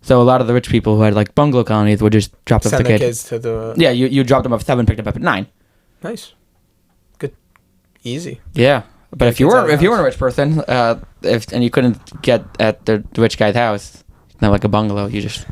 So a lot of the rich people who had, like, bungalow colonies would just drop off the kids to the... Yeah, you dropped them off at 7, picked them up at 9. Nice. Good. Easy. Yeah. But if you were a rich person, and you couldn't get at the rich guy's house... Not like a bungalow. You just.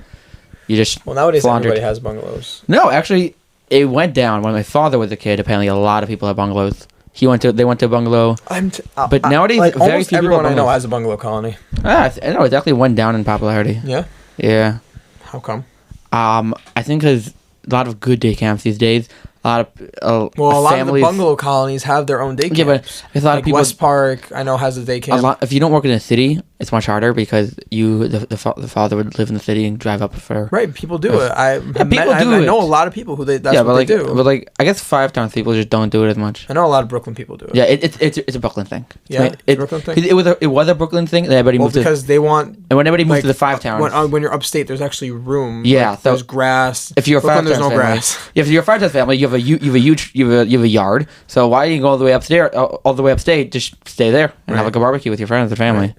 Well, nowadays floundered. everybody has bungalows. No, actually, it went down when my father was a kid. Apparently, a lot of people have bungalows. They went to a bungalow. But nowadays, like, very almost few everyone people I know has a bungalow colony. I know it definitely went down in popularity. Yeah. Yeah. How come? I think because a lot of good day camps these days. A lot of lot of the bungalow colonies have their own day camps. Yeah, but there's a lot of people. West Park, I know, has a day camp. If you don't work in a city, it's much harder because the father would live in the city and drive up for. Right, people do it. I know a lot of people who that's what they do. But like, I guess 5 towns people just don't do it as much. I know a lot of Brooklyn people do it. Yeah, it's a Brooklyn thing. Yeah, it's a Brooklyn thing. It was a Brooklyn thing. Everybody moved because they want. And when everybody moved to the 5 towns, when you're upstate, there's actually room. Yeah, so there's grass. If you're a 5 Brooklyn, there's no family, grass. If you're a 5 town family, you have a yard. So why do you go all the way upstairs, all the way upstate? Just stay there and have like a barbecue with your friends and family. Right.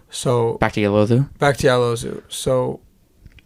So back to Yalozu. So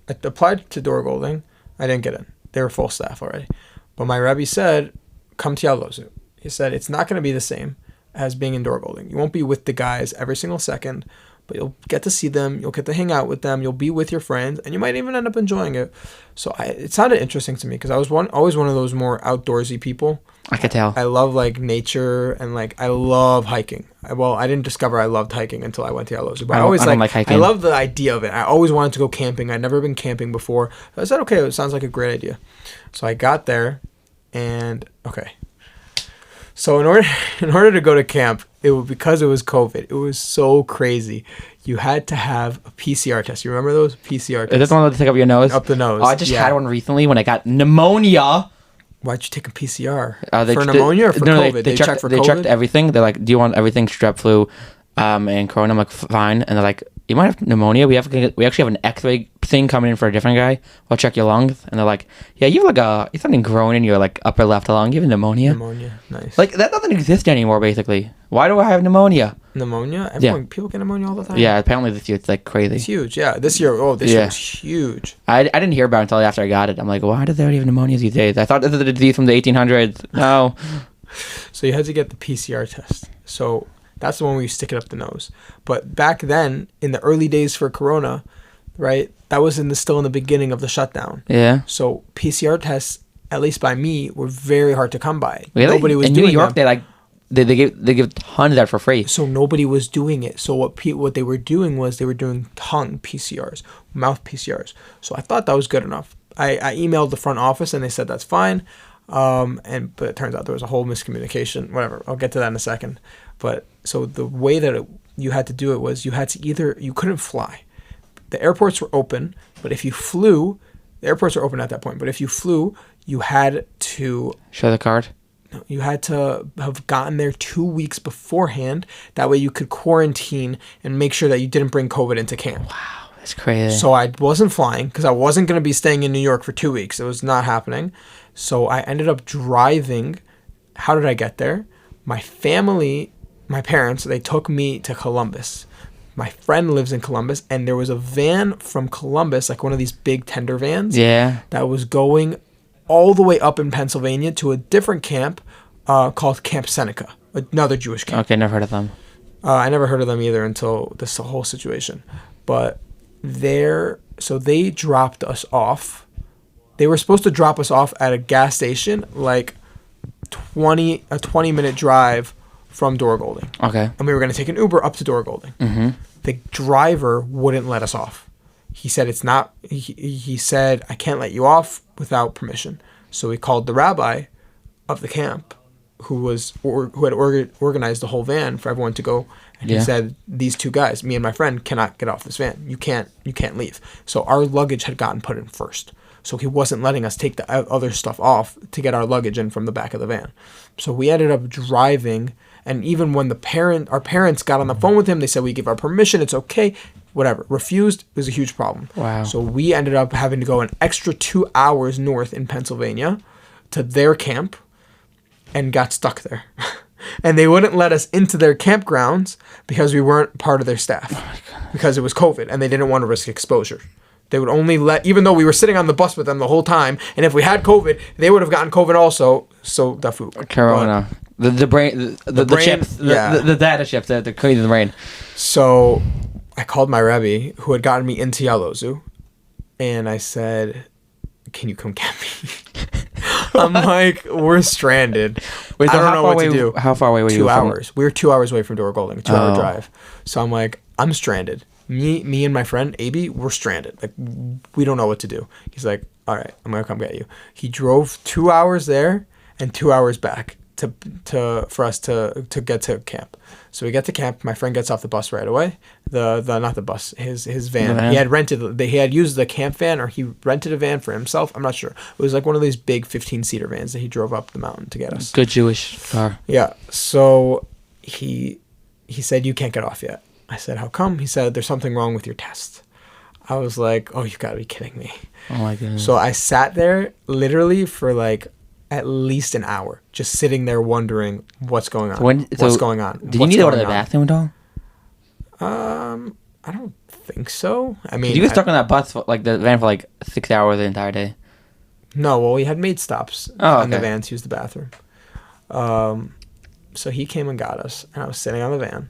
I applied to Dora Golding. I didn't get in. They were full staff already. But my Rebbe said, come to Yalozu. He said, it's not going to be the same as being in Dora Golding. You won't be with the guys every single second, but you'll get to see them. You'll get to hang out with them. You'll be with your friends, and you might even end up enjoying it. So it sounded interesting to me because I was always one of those more outdoorsy people. I could tell. I love like nature and like I love hiking. I didn't discover I loved hiking until I went to Yalozu. But I always like hiking. I love the idea of it. I always wanted to go camping. I'd never been camping before. I said, okay, it sounds like a great idea. So I got there, and okay. So in order to go to camp, because it was COVID, it was so crazy. You had to have a PCR test. You remember those PCR tests? Is this one to take up your nose? Up the nose. Oh, I just had one recently when I got pneumonia. Why'd you take a PCR? For pneumonia or for COVID? They checked for COVID? They checked everything. They're like, do you want everything strep, flu, and corona? I'm like, fine. And they're like, you might have pneumonia. We actually have an X-ray thing coming in for a different guy. We'll check your lungs. And they're like, yeah, you have like something growing in your like upper left lung. You have pneumonia. Pneumonia, nice. Like that doesn't exist anymore. Basically, why do I have pneumonia? Pneumonia? People get pneumonia all the time. Yeah, apparently this year it's like crazy. It's huge. Yeah, this year was huge. I didn't hear about it until after I got it. I'm like, why does everybody have pneumonia these days? I thought this was a disease from the 1800s. No. So you had to get the PCR test. So that's the one where you stick it up the nose. But back then, in the early days for Corona, right, that was still in the beginning of the shutdown. Yeah. So PCR tests, at least by me, were very hard to come by. Really? Nobody was doing in New York, them. they give tons of that for free. So nobody was doing it. So what they were doing was they were doing tongue PCRs, mouth PCRs. So I thought that was good enough. I emailed the front office and they said that's fine. But it turns out there was a whole miscommunication. Whatever. I'll get to that in a second. But so the way that you had to do it was you couldn't fly. The airports were open, but if you flew, the airports were open at that point. But if you flew, you had to show the card. You had to have gotten there 2 weeks beforehand. That way you could quarantine and make sure that you didn't bring COVID into camp. Wow, that's crazy. So I wasn't flying because I wasn't going to be staying in New York for 2 weeks. It was not happening. So I ended up driving. How did I get there? My parents, they took me to Columbus. My friend lives in Columbus, and there was a van from Columbus, like one of these big tender vans. Yeah. That was going all the way up in Pennsylvania to a different camp called Camp Seneca, another Jewish camp. Okay, never heard of them. I never heard of them either until this whole situation. But so they dropped us off. They were supposed to drop us off at a gas station, like a 20-minute drive from Dora Golding. Okay. And we were going to take an Uber up to Dora Golding. Mm-hmm. The driver wouldn't let us off. He said it's not. He said I can't let you off without permission. So we called the rabbi of the camp, who had organized the whole van for everyone to go, and he said, these two guys, me and my friend, cannot get off this van. You can't leave. So our luggage had gotten put in first. So he wasn't letting us take the other stuff off to get our luggage in from the back of the van. So we ended up driving, and even when our parents got on the phone with him, they said, we give our permission, it's okay, whatever. Refused. It was a huge problem. Wow. So we ended up having to go an extra 2 hours north in Pennsylvania to their camp and got stuck there. And they wouldn't let us into their campgrounds because we weren't part of their staff, because it was COVID and they didn't want to risk exposure. They would only even though we were sitting on the bus with them the whole time, and if we had COVID, they would have gotten COVID also. So the food, Corona, the chips, the data chips, the cleaning the brain. So I called my Rebbe, who had gotten me into Yellow Zoo, and I said, "Can you come get me?" I'm like, we're stranded. Wait, so I don't know what to do. How far away were you? 2 hours. We were 2 hours away from Door Golding, 2 hour drive. So I'm like, I'm stranded. Me and my friend, AB, we're stranded. Like, we don't know what to do. He's like, all right, I'm going to come get you. He drove 2 hours there and 2 hours back for us to get to camp. So we get to camp. My friend gets off the bus right away. Not the bus, his van. The van. He had used the camp van, or he rented a van for himself. I'm not sure. It was like one of these big 15-seater vans that he drove up the mountain to get us. Good Jewish car. Yeah. So he said, you can't get off yet. I said, how come? He said, there's something wrong with your test. I was like, oh, you've got to be kidding me. Oh my goodness. So I sat there literally for like at least an hour, just sitting there wondering what's going on. What's going on? Did you need to go to the bathroom at all? I don't think so. I mean, you were stuck on that bus, the van, for like 6 hours the entire day. No, well, we had made stops on the van to use the bathroom. So he came and got us, and I was sitting on the van,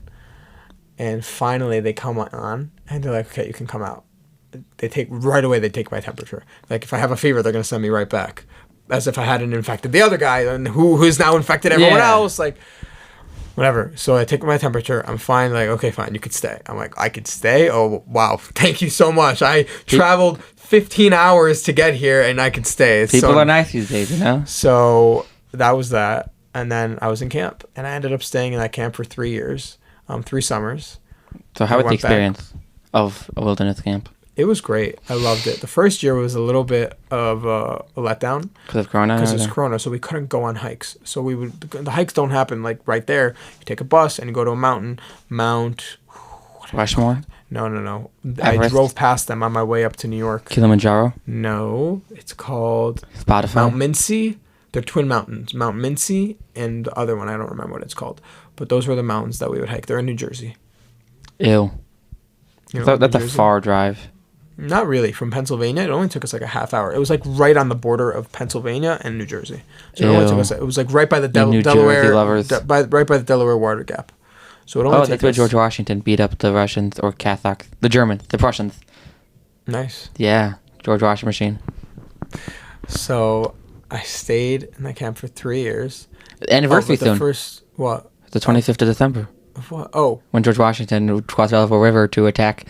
and finally they come on, and they're like, okay, you can come out. They take my temperature. Like, if I have a fever, they're gonna send me right back, as if I hadn't infected the other guy and who's now infected everyone else. Like, whatever. So I take my temperature. I'm fine. Like, okay, fine. You could stay. I'm like, I could stay? Oh, wow. Thank you so much. I traveled 15 hours to get here, and I could stay. People are nice these days, you know? So that was that. And then I was in camp, and I ended up staying in that camp for 3 years, 3 summers. So how was the experience of a wilderness camp? It was great. I loved it. The first year was a little bit of a letdown. Because of Corona? Because it's Corona, so we couldn't go on hikes. So the hikes don't happen like right there. You take a bus and you go to a mountain. Rushmore? No. Everest? I drove past them on my way up to New York. Kilimanjaro? No. It's called Spotify? Mount Mincy. They're twin mountains. Mount Mincy and the other one, I don't remember what it's called. But those were the mountains that we would hike. They're in New Jersey. Ew. That's a far drive. Not really. From Pennsylvania, it only took us like a half hour. It was like right on the border of Pennsylvania and New Jersey. So it was like right by the Delaware, right by the Delaware water gap. So it only that's where George Washington beat up the Russians or Catholics, the Germans, the Prussians. Nice. Yeah, George Washington machine. So I stayed in the camp for 3 years. The anniversary soon. The 25th of December. What? Oh. When George Washington crossed the Delaware River to attack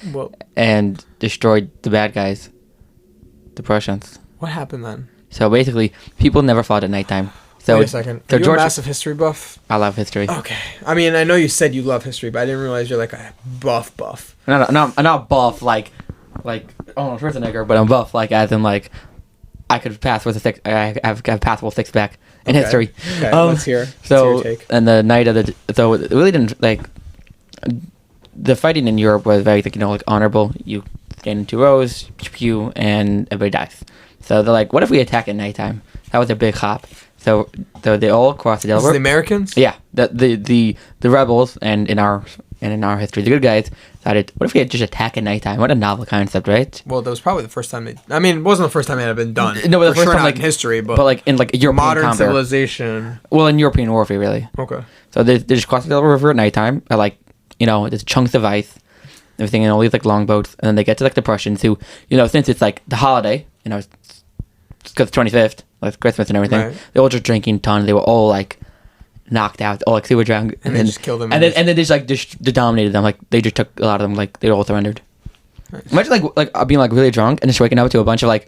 and destroyed the bad guys, the Prussians. What happened then? So basically, people never fought at nighttime. So wait a second. Are you a massive history buff? I love history. Okay. I mean, I know you said you love history, but I didn't realize you're like a buff. No, I'm not buff like Schwarzenegger, but I'm buff as in I could pass with a six. I have passable six back in history. Okay, let's hear. So, your take. And the night of it really didn't the fighting in Europe was very honorable. You stand in 2 rows, pew, and everybody dies. So they're like, what if we attack at nighttime? That was a big hop. So they all crossed the Delaware. The Americans? Yeah, the rebels and in our history, the good guys decided, what if we had just attack at nighttime? What a novel concept, right? Well, that was probably the first time. It wasn't the first time it had been done. No, but the first time in history, but in European modern combat. Civilization. Well, in European warfare, really. Okay. So they just crossed the Delaware River at nighttime. There's chunks of ice, everything, and all these longboats, and then they get to the Prussians, who since it's the holiday, it's because 25th, Christmas and everything. Right. They all just drinking tons. They were all knocked out, all super drunk, and then just killed them. And then they just dominated them. They just took a lot of them. They all surrendered. Nice. Imagine being really drunk and just waking up to a bunch of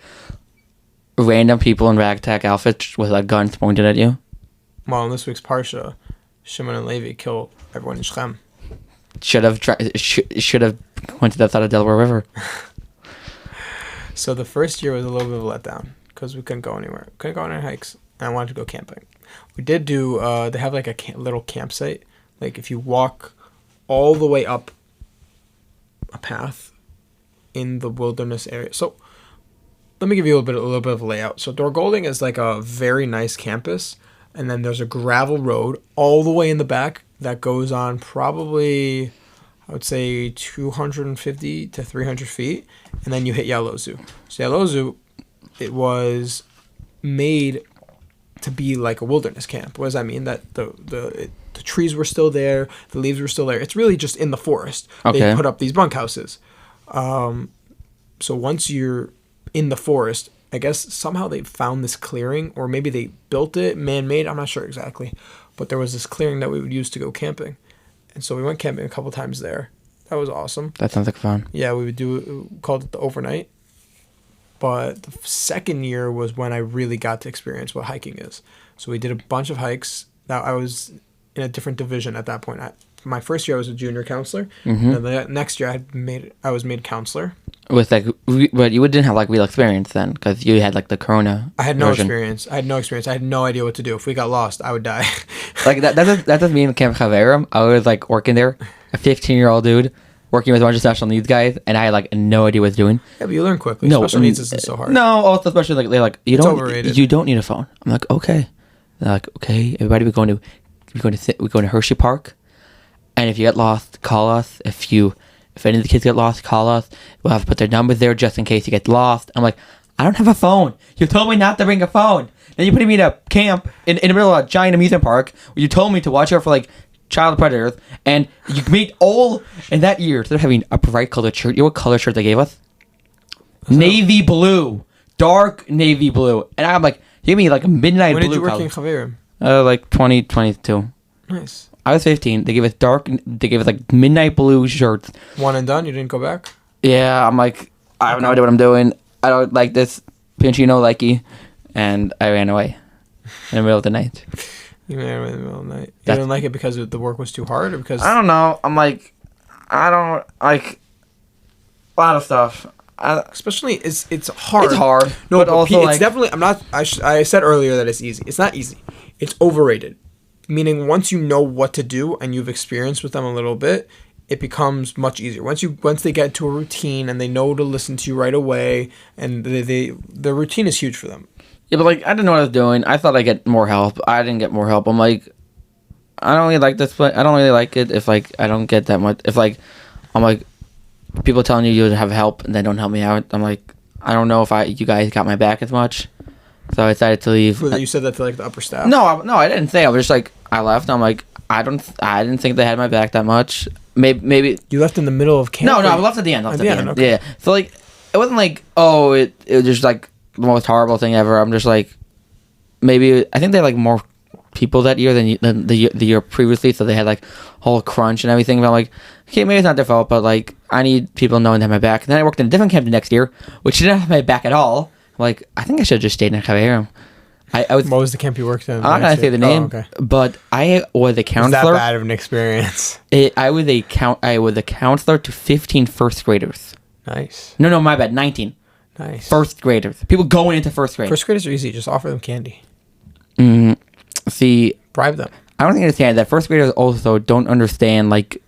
random people in ragtag outfits with guns pointed at you. Well, in this week's Parsha, Shimon and Levi kill everyone in Shechem. Should have went to that side of Delaware River. So the first year was a little bit of a letdown because we couldn't go anywhere. Couldn't go on any hikes. And I wanted to go camping. We did do, they have like a little campsite. Like if you walk all the way up a path in the wilderness area. So let me give you a little bit of a layout. So Dor Golding is like a very nice campus. And then there's a gravel road all the way in the back that goes on probably, I would say, 250 to 300 feet. And then you hit Yalozu. So Yalozu, it was made to be like a wilderness camp. What does that mean? That the trees were still there, the leaves were still there. It's really just in the forest. Okay. They put up these bunkhouses. So once you're in the forest, I guess somehow they found this clearing, or maybe they built it, man-made. I'm not sure exactly. But there was this clearing that we would use to go camping. And so we went camping a couple times there. That was awesome. That sounds like fun. Yeah, we called it the overnight. But the second year was when I really got to experience what hiking is. So we did a bunch of hikes. Now I was in a different division at that point. My first year I was a junior counselor. Mm-hmm. And the next year I was made counselor. With like, but you didn't have like real experience then, because you had like the Corona. I had no experience. I had no idea what to do. If we got lost, I would die. Like that doesn't mean Camp Chaverim. I was like working there, a 15-year-old dude working with a bunch of special needs guys, and I had like no idea what I was doing. Yeah, but you learn quickly. No, special needs isn't so hard. No, also especially like they're like you don't need a phone. I'm like okay. They're like okay, everybody we're going to Hershey Park, and if you get lost, call us. If any of the kids get lost, call us. We'll have to put their numbers there just in case you get lost. I'm like, I don't have a phone. You told me not to bring a phone. Then you put me in a camp in the middle of a giant amusement park where you told me to watch out for like child predators. And you made all in that year, instead of having a bright colored shirt, you know what color shirt they gave us? Navy blue. Dark navy blue. And I'm like, give me like a midnight blue. When did you work in Chaverim? Like 2022. Nice. I was 15. They gave us like midnight blue shirts. One and done? You didn't go back? Yeah, I'm like, I have no idea what I'm doing. I don't like this. Pinchino likey. And I ran away in the middle of the night. You ran away in the middle of the night? You didn't like it because the work was too hard, or because... I don't know. I'm like, I don't like a lot of stuff. Especially, it's hard. It's hard. No, but also it's definitely... I said earlier that it's easy. It's not easy. It's overrated. Meaning once you know what to do and you've experienced with them a little bit, it becomes much easier. Once they get into a routine and they know to listen to you right away, and the routine is huge for them. Yeah, but like I didn't know what I was doing. I thought I'd get more help. I didn't get more help. I'm like, I don't really like this, but I don't really like it if like I don't get that much. If like I'm like people telling you have help and they don't help me out. I'm like, I don't know if you guys got my back as much. So I decided to leave. You said that to like the upper staff? No, I didn't say. I was just like, I left. And I'm like, I didn't think they had my back that much. Maybe you left in the middle of camp. No, I left at the end. Okay. Yeah. So like, it wasn't like it was just like the most horrible thing ever. I'm just like, maybe I think they had like more people that year than the year previously. So they had like whole crunch and everything. But I'm like, okay, maybe it's not their fault, but like I need people knowing they have my back. And then I worked in a different camp the next year, which didn't have my back at all. Like, I think I should have just stayed in Chaverim. I was. What was the camp you worked in? I'm not gonna say the name, but I was a counselor. Was that bad of an experience? I was a counselor to 15 first graders. Nice. No, my bad. 19. Nice. First graders. People going into first grade. First graders are easy. Just offer them candy. See. Bribe them. I don't think I understand that first graders also don't understand like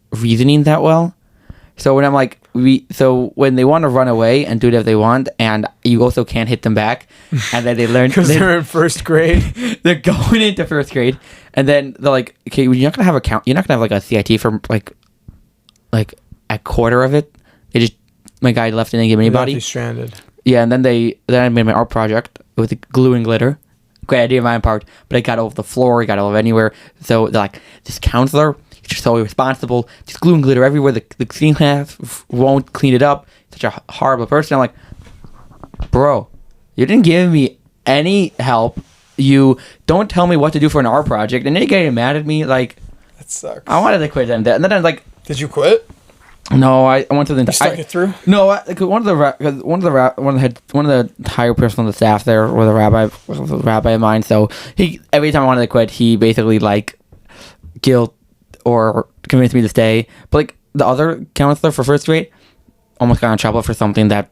reasoning that well. So when I'm like, when they want to run away and do whatever they want, and you also can't hit them back, and then they learn because they're in first grade. They're going into first grade, and then they're like, okay, you're not gonna have you're not gonna have like a CIT for like a quarter of it. My guy left and didn't give anybody. Stranded. Yeah, and then I made my art project with glue and glitter. Great idea on my part, but it got over the floor, it got over anywhere. So they're like, this counselor. You're so irresponsible. Just glue and glitter everywhere. The cleaning staff won't clean it up. Such a horrible person. I'm like, bro, you didn't give me any help. You don't tell me what to do for an art project, and then you're getting mad at me. Like, that sucks. I wanted to quit then. And then I'm like, did you quit? No, I went to the. You stuck it through? No, one of the higher person on the staff there was a rabbi of mine. So he every time I wanted to quit, he basically like guilt or convinced me to stay. But like the other counselor for first grade almost got in trouble for something that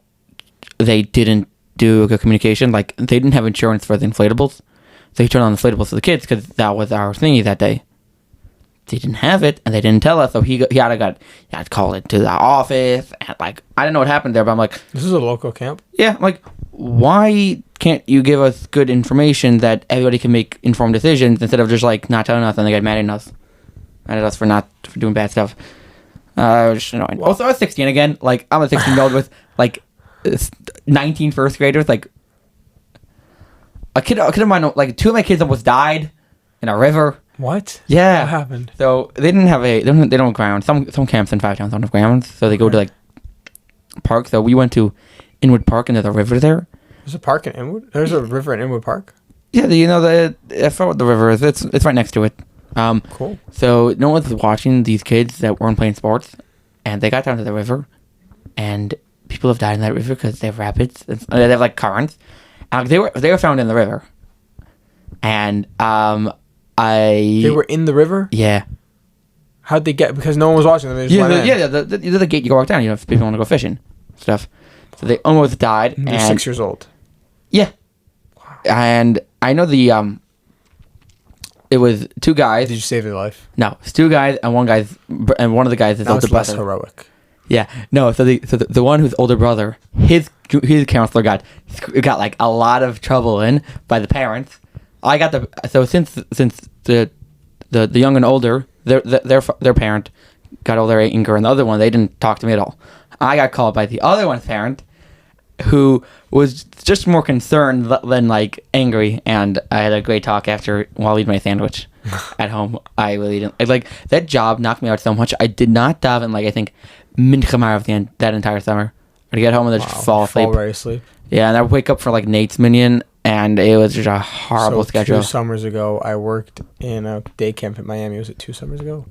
they didn't do a good communication. Like they didn't have insurance for the inflatables, so he turned on inflatables for the kids because that was our thingy that day. They didn't have it, and they didn't tell us, so he had to call it to the office, and like I didn't know what happened there, but I'm like, this is a local camp. Yeah, I'm like, why can't you give us good information that everybody can make informed decisions instead of just like not telling us and they get mad at us for doing bad stuff. Just annoying. Well, also, I was 16 again. Like I'm a 16-year-old with like 19 first graders. Like a kid of mine, like 2 of my kids almost died in a river. What? Yeah. What happened? So they didn't have they don't have ground. Some camps in 5 towns don't have grounds, so they go to like parks. So we went to Inwood Park, and there's a river there. There's a park in Inwood? There's a river in Inwood Park? Yeah, I forgot what the river is. It's right next to it. Cool. So no one's watching these kids that weren't playing sports, and they got down to the river, and people have died in that river because they have rapids. They have like currents. They were found in the river, and They were in the river? Yeah. How'd they get? Because no one was watching them. They just went in. The gate you go walk down. If people want to go fishing, stuff. So they almost died. They're 6 years old. Yeah. Wow. And I know it was 2 guys. Did you save their life? No, it's 2 guys and one of the guys is older brother. Less heroic. Yeah. No. So the one who's older brother, his counselor got like a lot of trouble in by the parents. I got since the young and older, their parent got all their anger, and the other one, they didn't talk to me at all. I got called by the other one's parent, who was just more concerned than like angry, and I had a great talk while eating my sandwich at home. I really didn't like that job knocked me out so much. I did not daven like I think mincha that entire summer. I'd get home and just fall asleep. Fall right asleep. Yeah, and I'd wake up for like Nate's Minyan, and it was just a horrible schedule. 2 summers ago, I worked in a day camp in Miami. Was it 2 summers ago?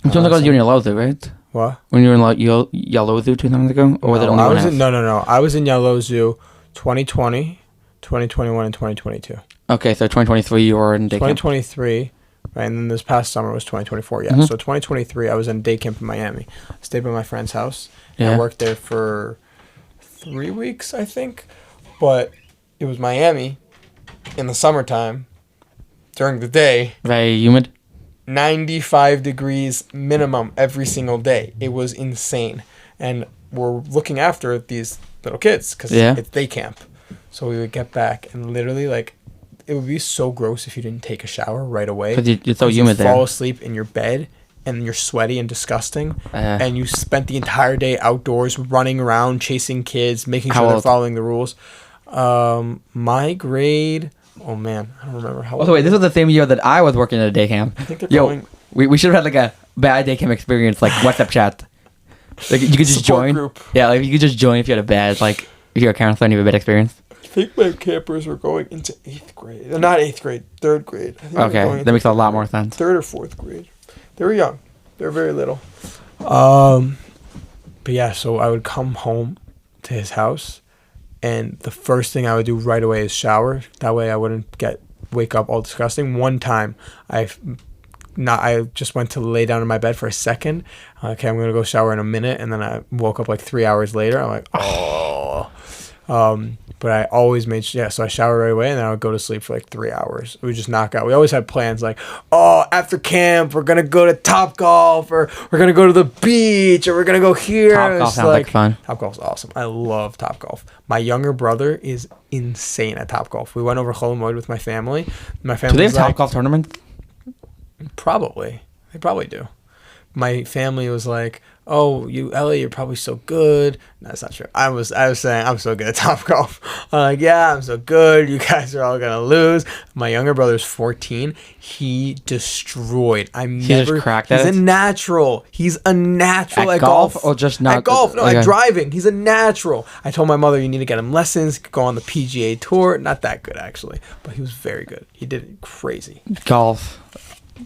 It sounds like you were in Yalozu, right? What? When you were in Yalozu 2 summers ago? Or was it only No. I was in Yalozu 2020, 2021, and 2022. Okay, so 2023 you were in day camp. 2023, right, and then this past summer was 2024, yeah. Mm-hmm. So 2023, I was in day camp in Miami. I stayed by my friend's house, and I worked there for 3 weeks, I think. But it was Miami in the summertime during the day. Very humid. 95 degrees minimum every single day. It was insane. And we're looking after these little kids because it's day camp. So we would get back and literally like it would be so gross if you didn't take a shower right away. Because it's so humid there. You fall asleep in your bed and you're sweaty and disgusting. And you spent the entire day outdoors running around, chasing kids, making sure they're following the rules. My grade... Oh, man. I don't remember how... Also, wait, this was the same year that I was working at a day camp. I think they're going... We should have had, like, a bad day camp experience, like, WhatsApp chat. Like, you could just join. Group. Yeah, like, you could just join if you had a bad, like, if you're a counselor and you have a bad experience. I think my campers were going into 8th grade. Not 8th grade, 3rd grade. Okay, that makes a lot more sense. 3rd or 4th grade. They were young. They were very little. But, yeah, so I would come home to his house. And the first thing I would do right away is shower. That way I wouldn't wake up all disgusting. One time, I just went to lay down in my bed for a second. Okay, I'm going to go shower in a minute. And then I woke up like 3 hours later. I'm like, oh. But I always made so I showered right away and then I would go to sleep for like 3 hours. We would just knock out. We always had plans like, after camp we're gonna go to Topgolf, or we're gonna go to the beach, or we're gonna go here. Topgolf sounds like fun. Topgolf's awesome. I love Topgolf. My younger brother is insane at Topgolf. We went over Chol Hamoed with my family. My family. Do they have Topgolf tournaments? Probably. They probably do. My family was like, "Oh, Ellie, you're probably so good." No, that's not true. I was saying I'm so good at Topgolf. I'm like, yeah, I'm so good. You guys are all gonna lose. My younger brother's 14. He destroyed. He's a natural. He's a natural at golf. Or just not at golf? No, at driving. He's a natural. I told my mother you need to get him lessons. Go on the PGA Tour. Not that good actually, but he was very good. He did it crazy. Golf.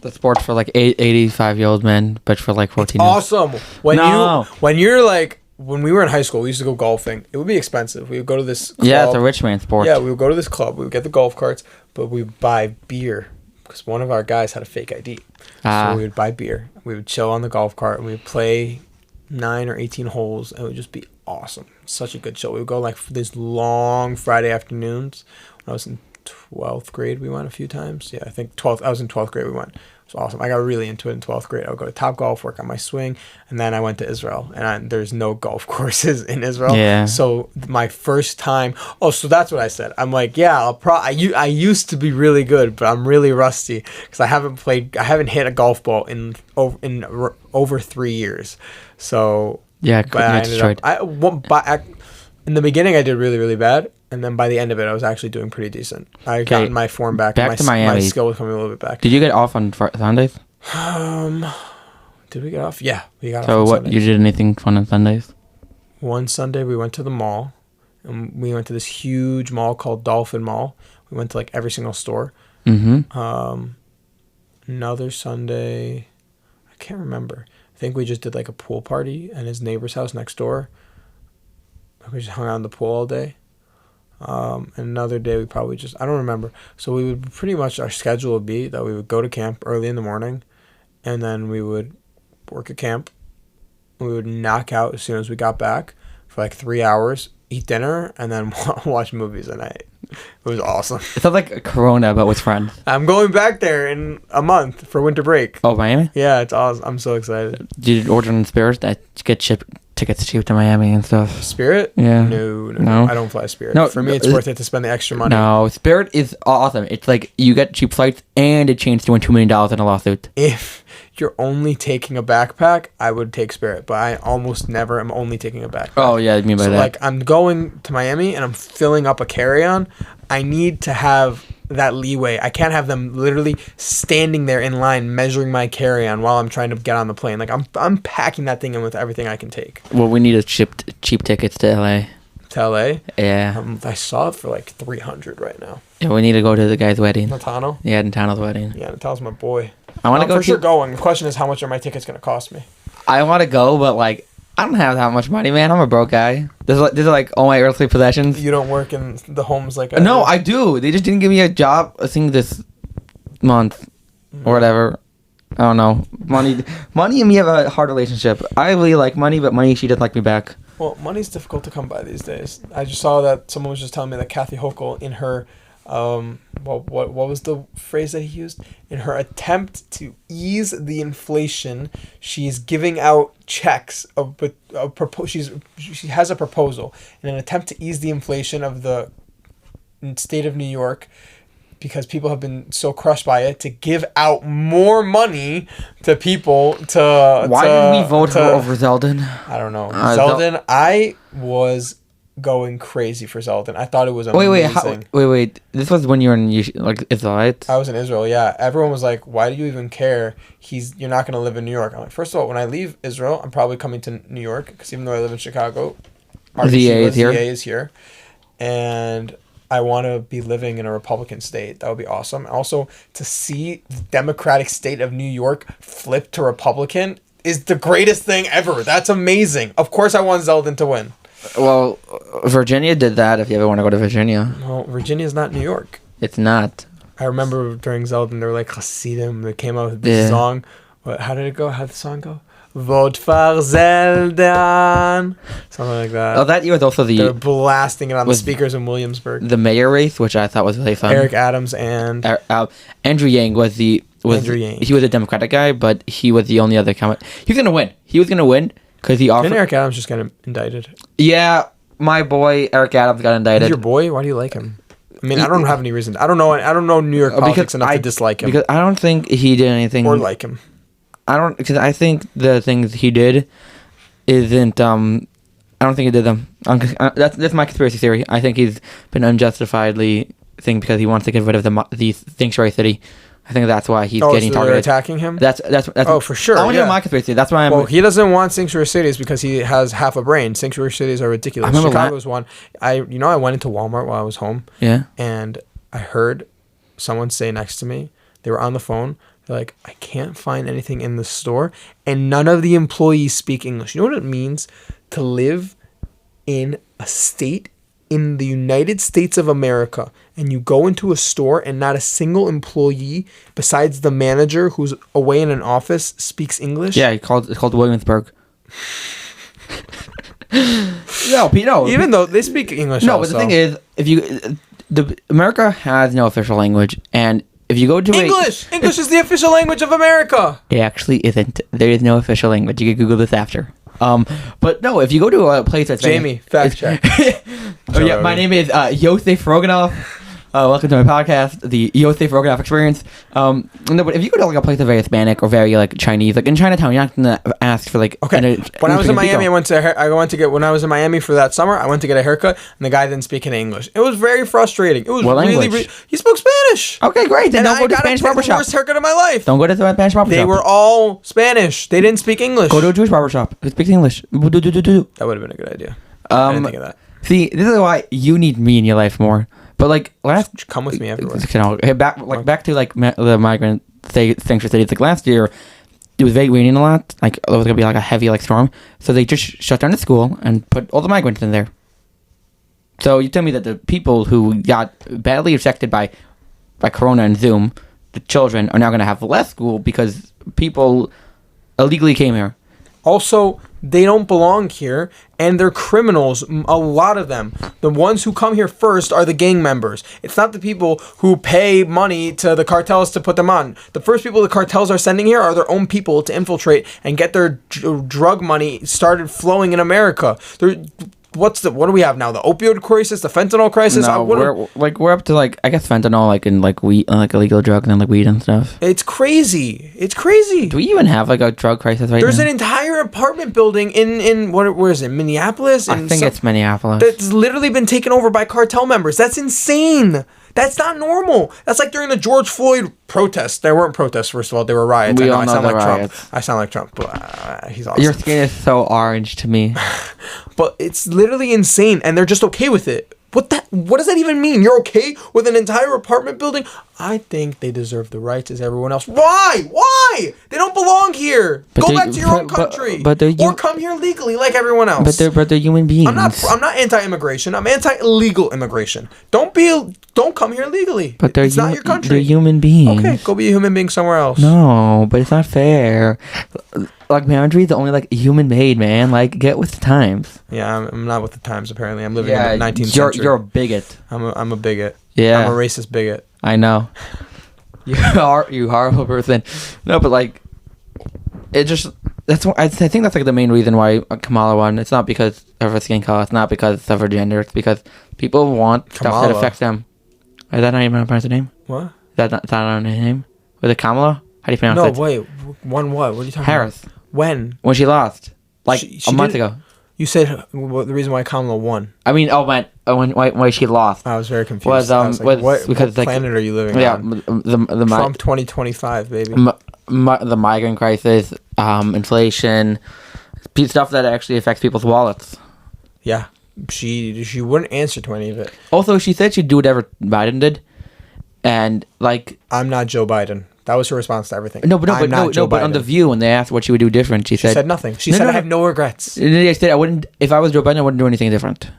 the sport for like 85-year-old men, but for like 14. Awesome. When we were in high school, we used to go golfing. It would be expensive. We would go to this club. Yeah, it's a rich man sport. Yeah, we would go to this club. We would get the golf carts, but we would buy beer because one of our guys had a fake ID. So we would buy beer. We would chill on the golf cart and we would play 9 or 18 holes, and it would just be awesome. Such a good chill. We would go like for these long Friday afternoons. When I was in 12th grade, we went a few times. Yeah, I think 12th. I was in 12th grade. We went. It was awesome. I got really into it in 12th grade. I would go to Top Golf, work on my swing, and then I went to Israel. And there's no golf courses in Israel. Yeah. So my first time. Oh, so that's what I said. I'm like, yeah, I used to be really good, but I'm really rusty because I haven't hit a golf ball in over 3 years. So yeah, in the beginning I did really, really bad. And then by the end of it, I was actually doing pretty decent. I got my form back. Back to Miami. My skill was coming a little bit back. Did you get off on Sundays? Did we get off? Yeah, we got off on Sundays. So you did anything fun on Sundays? One Sunday, we went to the mall. And we went to this huge mall called Dolphin Mall. We went to like every single store. Mm-hmm. Another Sunday, I can't remember. I think we just did like a pool party at his neighbor's house next door. We just hung out in the pool all day. And another day we probably just, I don't remember. So we would pretty much, our schedule would be that we would go to camp early in the morning, and then we would work at camp. We would knock out as soon as we got back for like 3 hours, eat dinner, and then watch movies at night. It was awesome. It sounds like a Corona, but with friends. I'm going back there in a month for winter break. Oh, Miami? Yeah, it's awesome. I'm so excited. Did you order on Spirit? I get tickets cheap to Miami and stuff. Spirit? Yeah. No. I don't fly Spirit. No, for me, it's worth it to spend the extra money. No, Spirit is awesome. It's like you get cheap flights and a chance to win $2 million in a lawsuit. If you're only taking a backpack, I would take Spirit, but I almost never am only taking a backpack. Oh, yeah, I mean by that. Like, I'm going to Miami and I'm filling up a carry-on. I need to have that leeway. I can't have them literally standing there in line measuring my carry-on while I'm trying to get on the plane. Like, I'm packing that thing in with everything I can take. Well, we need cheap tickets to LA. To LA? Yeah. I saw it for like $300 right now. Yeah, we need to go to the guy's wedding. Natano? Yeah, Natano's wedding. Yeah, Natano's my boy. I want to go. For sure going. The question is, how much are my tickets going to cost me? I want to go, but like, I don't have that much money, man. I'm a broke guy. These are like all my earthly possessions. You don't work in the homes like No, I do. They just didn't give me a job, I think, this month or whatever. I don't know. Money and me have a hard relationship. I really like money, but money, she doesn't like me back. Well, money's difficult to come by these days. I just saw that someone was just telling me that Kathy Hochul, in her, what was the phrase that he used? In her attempt to ease the inflation, she's giving out checks. She has a proposal in an attempt to ease the inflation of the state of New York, because people have been so crushed by it, to give out more money to people to... Why did we vote her over Zeldin? I don't know. Zeldin, I was going crazy for Zeldin. I thought it was amazing. Wait. This was when you were in Israel, right? I was in Israel, yeah. Everyone was like, why do you even care? You're not going to live in New York. I'm like, first of all, when I leave Israel, I'm probably coming to New York, because even though I live in Chicago, ZA is here. And I want to be living in a Republican state. That would be awesome. Also, to see the Democratic state of New York flip to Republican is the greatest thing ever. That's amazing. Of course I want Zeldin to win. Well, Virginia did that, if you ever want to go to Virginia. Well, Virginia's not New York. It's not. I remember during Zeldin, they were like Hasidim. They came out with this song. How did it go? How did the song go? Vote for Zeldin. Something like that. Oh, that year was also they were blasting it on the speakers in Williamsburg. The mayor race, which I thought was really fun. Eric Adams and... Andrew Yang was Andrew Yang. He was a Democratic guy, but he was the only other comment. He was going to win because he offered... Didn't Eric Adams just get indicted? Yeah, my boy Eric Adams got indicted. He's your boy? Why do you like him? I mean, I don't have any reason. I don't know New York politics enough to dislike him. Because I don't think he did anything... Or like him. Because I think the things he did isn't, I don't think he did them. That's my conspiracy theory. I think he's been unjustifiedly because he wants to get rid of the sanctuary city. I think that's why he's getting targeted. Attacking him? That's for sure. I want to know my conspiracy. That's why Well, he doesn't want sanctuary cities because he has half a brain. Sanctuary cities are ridiculous. Chicago's one. I went into Walmart while I was home. Yeah. And I heard someone say next to me, they were on the phone, They're like, I can't find anything in the store, and none of the employees speak English. You know what it means to live in a state in the United States of America, and you go into a store and not a single employee besides the manager who's away in an office speaks English? Yeah, it's called Williamsburg. No. Even though they speak English. No, but the thing is, America has no official language, and if you go to English is the official language of America. It actually isn't. There is no official language. You can Google this after. But no, if you go to a place that's Jamie, fact check. My name is Yosef Roganov. Welcome to my podcast, the Yosef Roganov Experience. No, but if you go to like a place that's very Hispanic or very like Chinese, like in Chinatown, you're not gonna ask for like. Okay. When I was in Miami, when I was in Miami for that summer, I went to get a haircut, and the guy didn't speak any English. It was very frustrating. It was he spoke Spanish. Okay, great. Then don't go to Spanish barbershop. Worst haircut of my life. Don't go to the Spanish barbershop. They were all Spanish. They didn't speak English. Go to a Jewish barbershop. It speaks English. That would have been a good idea. I didn't think of that. See, this is why you need me in your life more. But like just come with me everywhere. Back to like the migrant sanctuary cities. Like last year, it was very raining a lot. Like it was gonna be like a heavy like storm. So they just shut down the school and put all the migrants in there. So you tell me that the people who got badly affected by Corona and Zoom, the children are now gonna have less school because people illegally came here. Also, they don't belong here, and they're criminals, a lot of them. The ones who come here first are the gang members. It's not the people who pay money to the cartels to put them on. The first people the cartels are sending here are their own people to infiltrate and get their drug money started flowing in America. What do we have now? The opioid crisis, the fentanyl crisis. No, we're up to like I guess fentanyl like in like weed, like illegal drugs and like weed and stuff. It's crazy. Do we even have like a drug crisis right now? There's an entire apartment building in where is it? Minneapolis. I think it's Minneapolis. That's literally been taken over by cartel members. That's insane. That's not normal. That's like during the George Floyd protests. There weren't protests, first of all. There were riots. We all know the riots. Trump. I sound like Trump, but he's awesome. Your skin is so orange to me. But it's literally insane, and they're just okay with it. What does that even mean? You're okay with an entire apartment building? I think they deserve the rights as everyone else. Why? They don't belong here. Go back to your own country. Or come here legally like everyone else. But they're human beings. I'm not anti-immigration. I'm anti-illegal immigration. Don't come here legally. But it's not your country. They're human beings. Okay, go be a human being somewhere else. No, but it's not fair. Like boundaries are only like human made, man. Like get with the times. Yeah, I'm not with the times. Apparently, I'm living in the 19th century. You're a bigot. I'm a bigot. Yeah, I'm a racist bigot. I know. You horrible person. No, but like, it just I think that's like the main reason why Kamala won. It's not because of her skin color. It's not because of her gender. It's because people want stuff that affects them. Is that not even pronounce the name? What? That's not her name. Was it Kamala? How do you pronounce it? No, wait. Won what? What are you talking Harris. about? When she lost, like a month ago. You said the reason why Kamala won. I mean, why she lost. I was very confused. What planet are you living on? The Trump 2025, baby. The migrant crisis, inflation, stuff that actually affects people's wallets. Yeah, she wouldn't answer to any of it. Also, she said she'd do whatever Biden did, and like I'm not Joe Biden. That was her response to everything. But on The View, when they asked what she would do different, she said nothing. She said, I have no regrets. I said, I wouldn't, if I was Joe Biden, I wouldn't do anything different.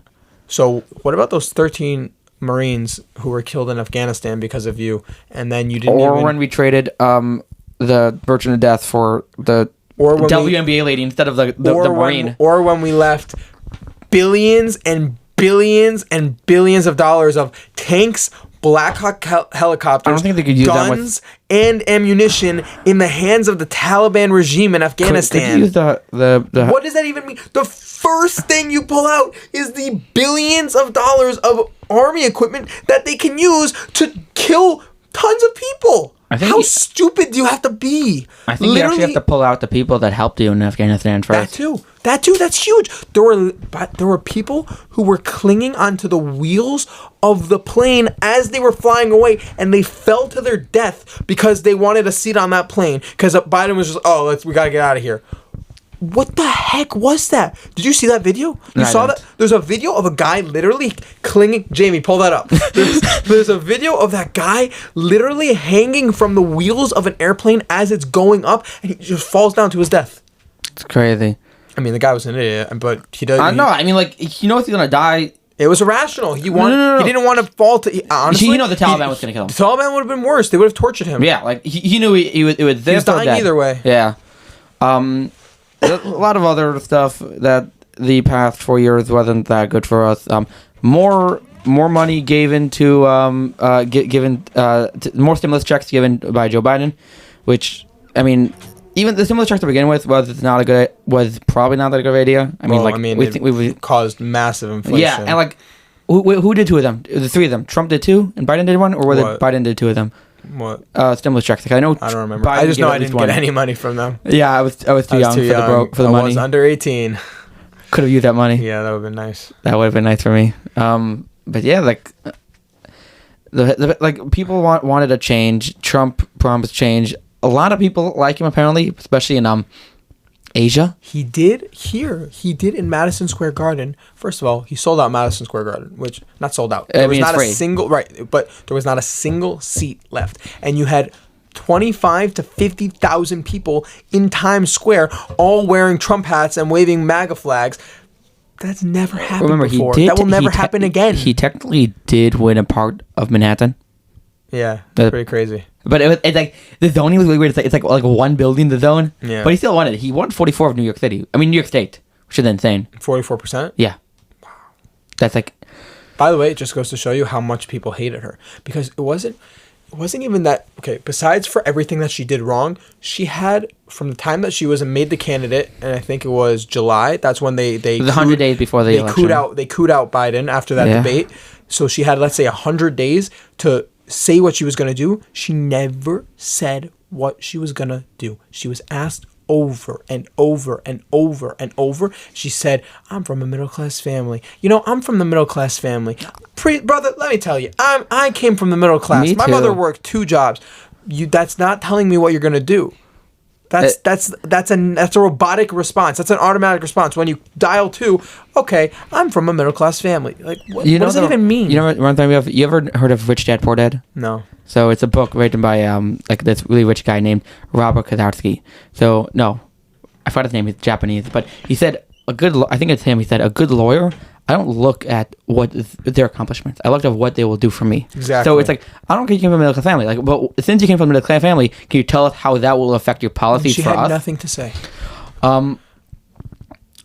So, what about those 13 Marines who were killed in Afghanistan because of you, and then you didn't when we traded the Virgin of Death for the WNBA lady instead of the Marine. Or when we left billions and billions and billions of dollars of tanks, Black Hawk helicopters, I don't think they could use guns, and ammunition in the hands of the Taliban regime in Afghanistan. Could you use the What does that even mean? The first thing you pull out is the billions of dollars of army equipment that they can use to kill tons of people. How stupid do you have to be? I think you actually have to pull out the people that helped you in Afghanistan first. That too. That's huge. There were people who were clinging onto the wheels of the plane as they were flying away, and they fell to their death because they wanted a seat on that plane. Because Biden was just, we gotta get out of here. what the heck was that? Did you see that video? You saw that? There's a video of a guy literally clinging. Jamie, pull that up. There's a video of that guy literally hanging from the wheels of an airplane as it's going up, and he just falls down to his death. It's crazy. I mean, the guy was an idiot, but he does. I know. I mean, like, he knows he's gonna die. It was irrational. He wanted. No. He didn't want to fall to. Honestly, he knew the Taliban was gonna kill him. The Taliban would have been worse. They would have tortured him. Yeah, like he knew it was. He was dying either way. Yeah. A lot of other stuff that the past 4 years wasn't that good for us. More money given to more stimulus checks given by Joe Biden, which, I mean, even the stimulus checks to begin with was probably not that good idea. We think we caused massive inflation. Yeah, and like, who did two of them? The three of them. Trump did two, and Biden did one, or was it Biden did two of them? What? Stimulus checks. Like, I don't remember. I just know I didn't get any money from them. Yeah, I was too young for the money. I was under 18. Could have used that money. Yeah, that would have been nice. That would have been nice for me. But yeah, like, like people wanted a change. Trump promised change. A lot of people like him, apparently, especially in Asia. He did here. He did in Madison Square Garden. First of all, he sold out Madison Square Garden, which not sold out. There was not a single but there was not a single seat left, and you had 25 to 50,000 people in Times Square, all wearing Trump hats and waving MAGA flags. That's never happened before. That will never happen again. He technically did win a part of Manhattan. Yeah, that's pretty crazy. But it's like the zoning was really weird. It's like one building, the zone. Yeah. But he still won it. He won 44 of New York City. I mean, New York State, which is insane. 44%? Yeah. Wow. That's like. By the way, it just goes to show you how much people hated her, because it wasn't even that. Okay, besides for everything that she did wrong, she had, from the time that she was made the candidate, and I think it was July. That's when they it was 100 days before the election. They cooed out Biden after that debate. So she had, let's say, 100 days to say what she was going to do. She never said what she was going to do. She was asked over and over and over and over. She said, I'm from a middle-class family. I'm from the middle-class family. Brother, let me tell you, I came from the middle class. My mother worked 2 jobs. That's not telling me what you're going to do. That's a robotic response. That's an automatic response. When you dial 2, okay, I'm from a middle class family. Like, what does it even mean? You know what? One thing you ever heard of Rich Dad Poor Dad? No. So it's a book written by like this really rich guy named Robert Kiyosaki. So no, I forgot his name. He's Japanese, but he said I think it's him. He said a good lawyer. I don't look at what their accomplishments. I look at what they will do for me. Exactly. So it's like, I don't care you came from a middle class family. Like, but since you came from a middle class family, can you tell us how that will affect your policies for us? She had nothing to say.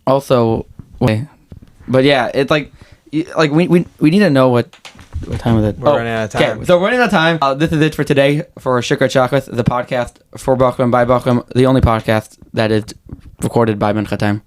Also, but yeah, it's like we need to know what time is it? We're running out of time. Okay, so we're running out of time. This is it for today for Shicker At Shacaris, the podcast for Bachram by Bachram, the only podcast that is recorded by Mincha time.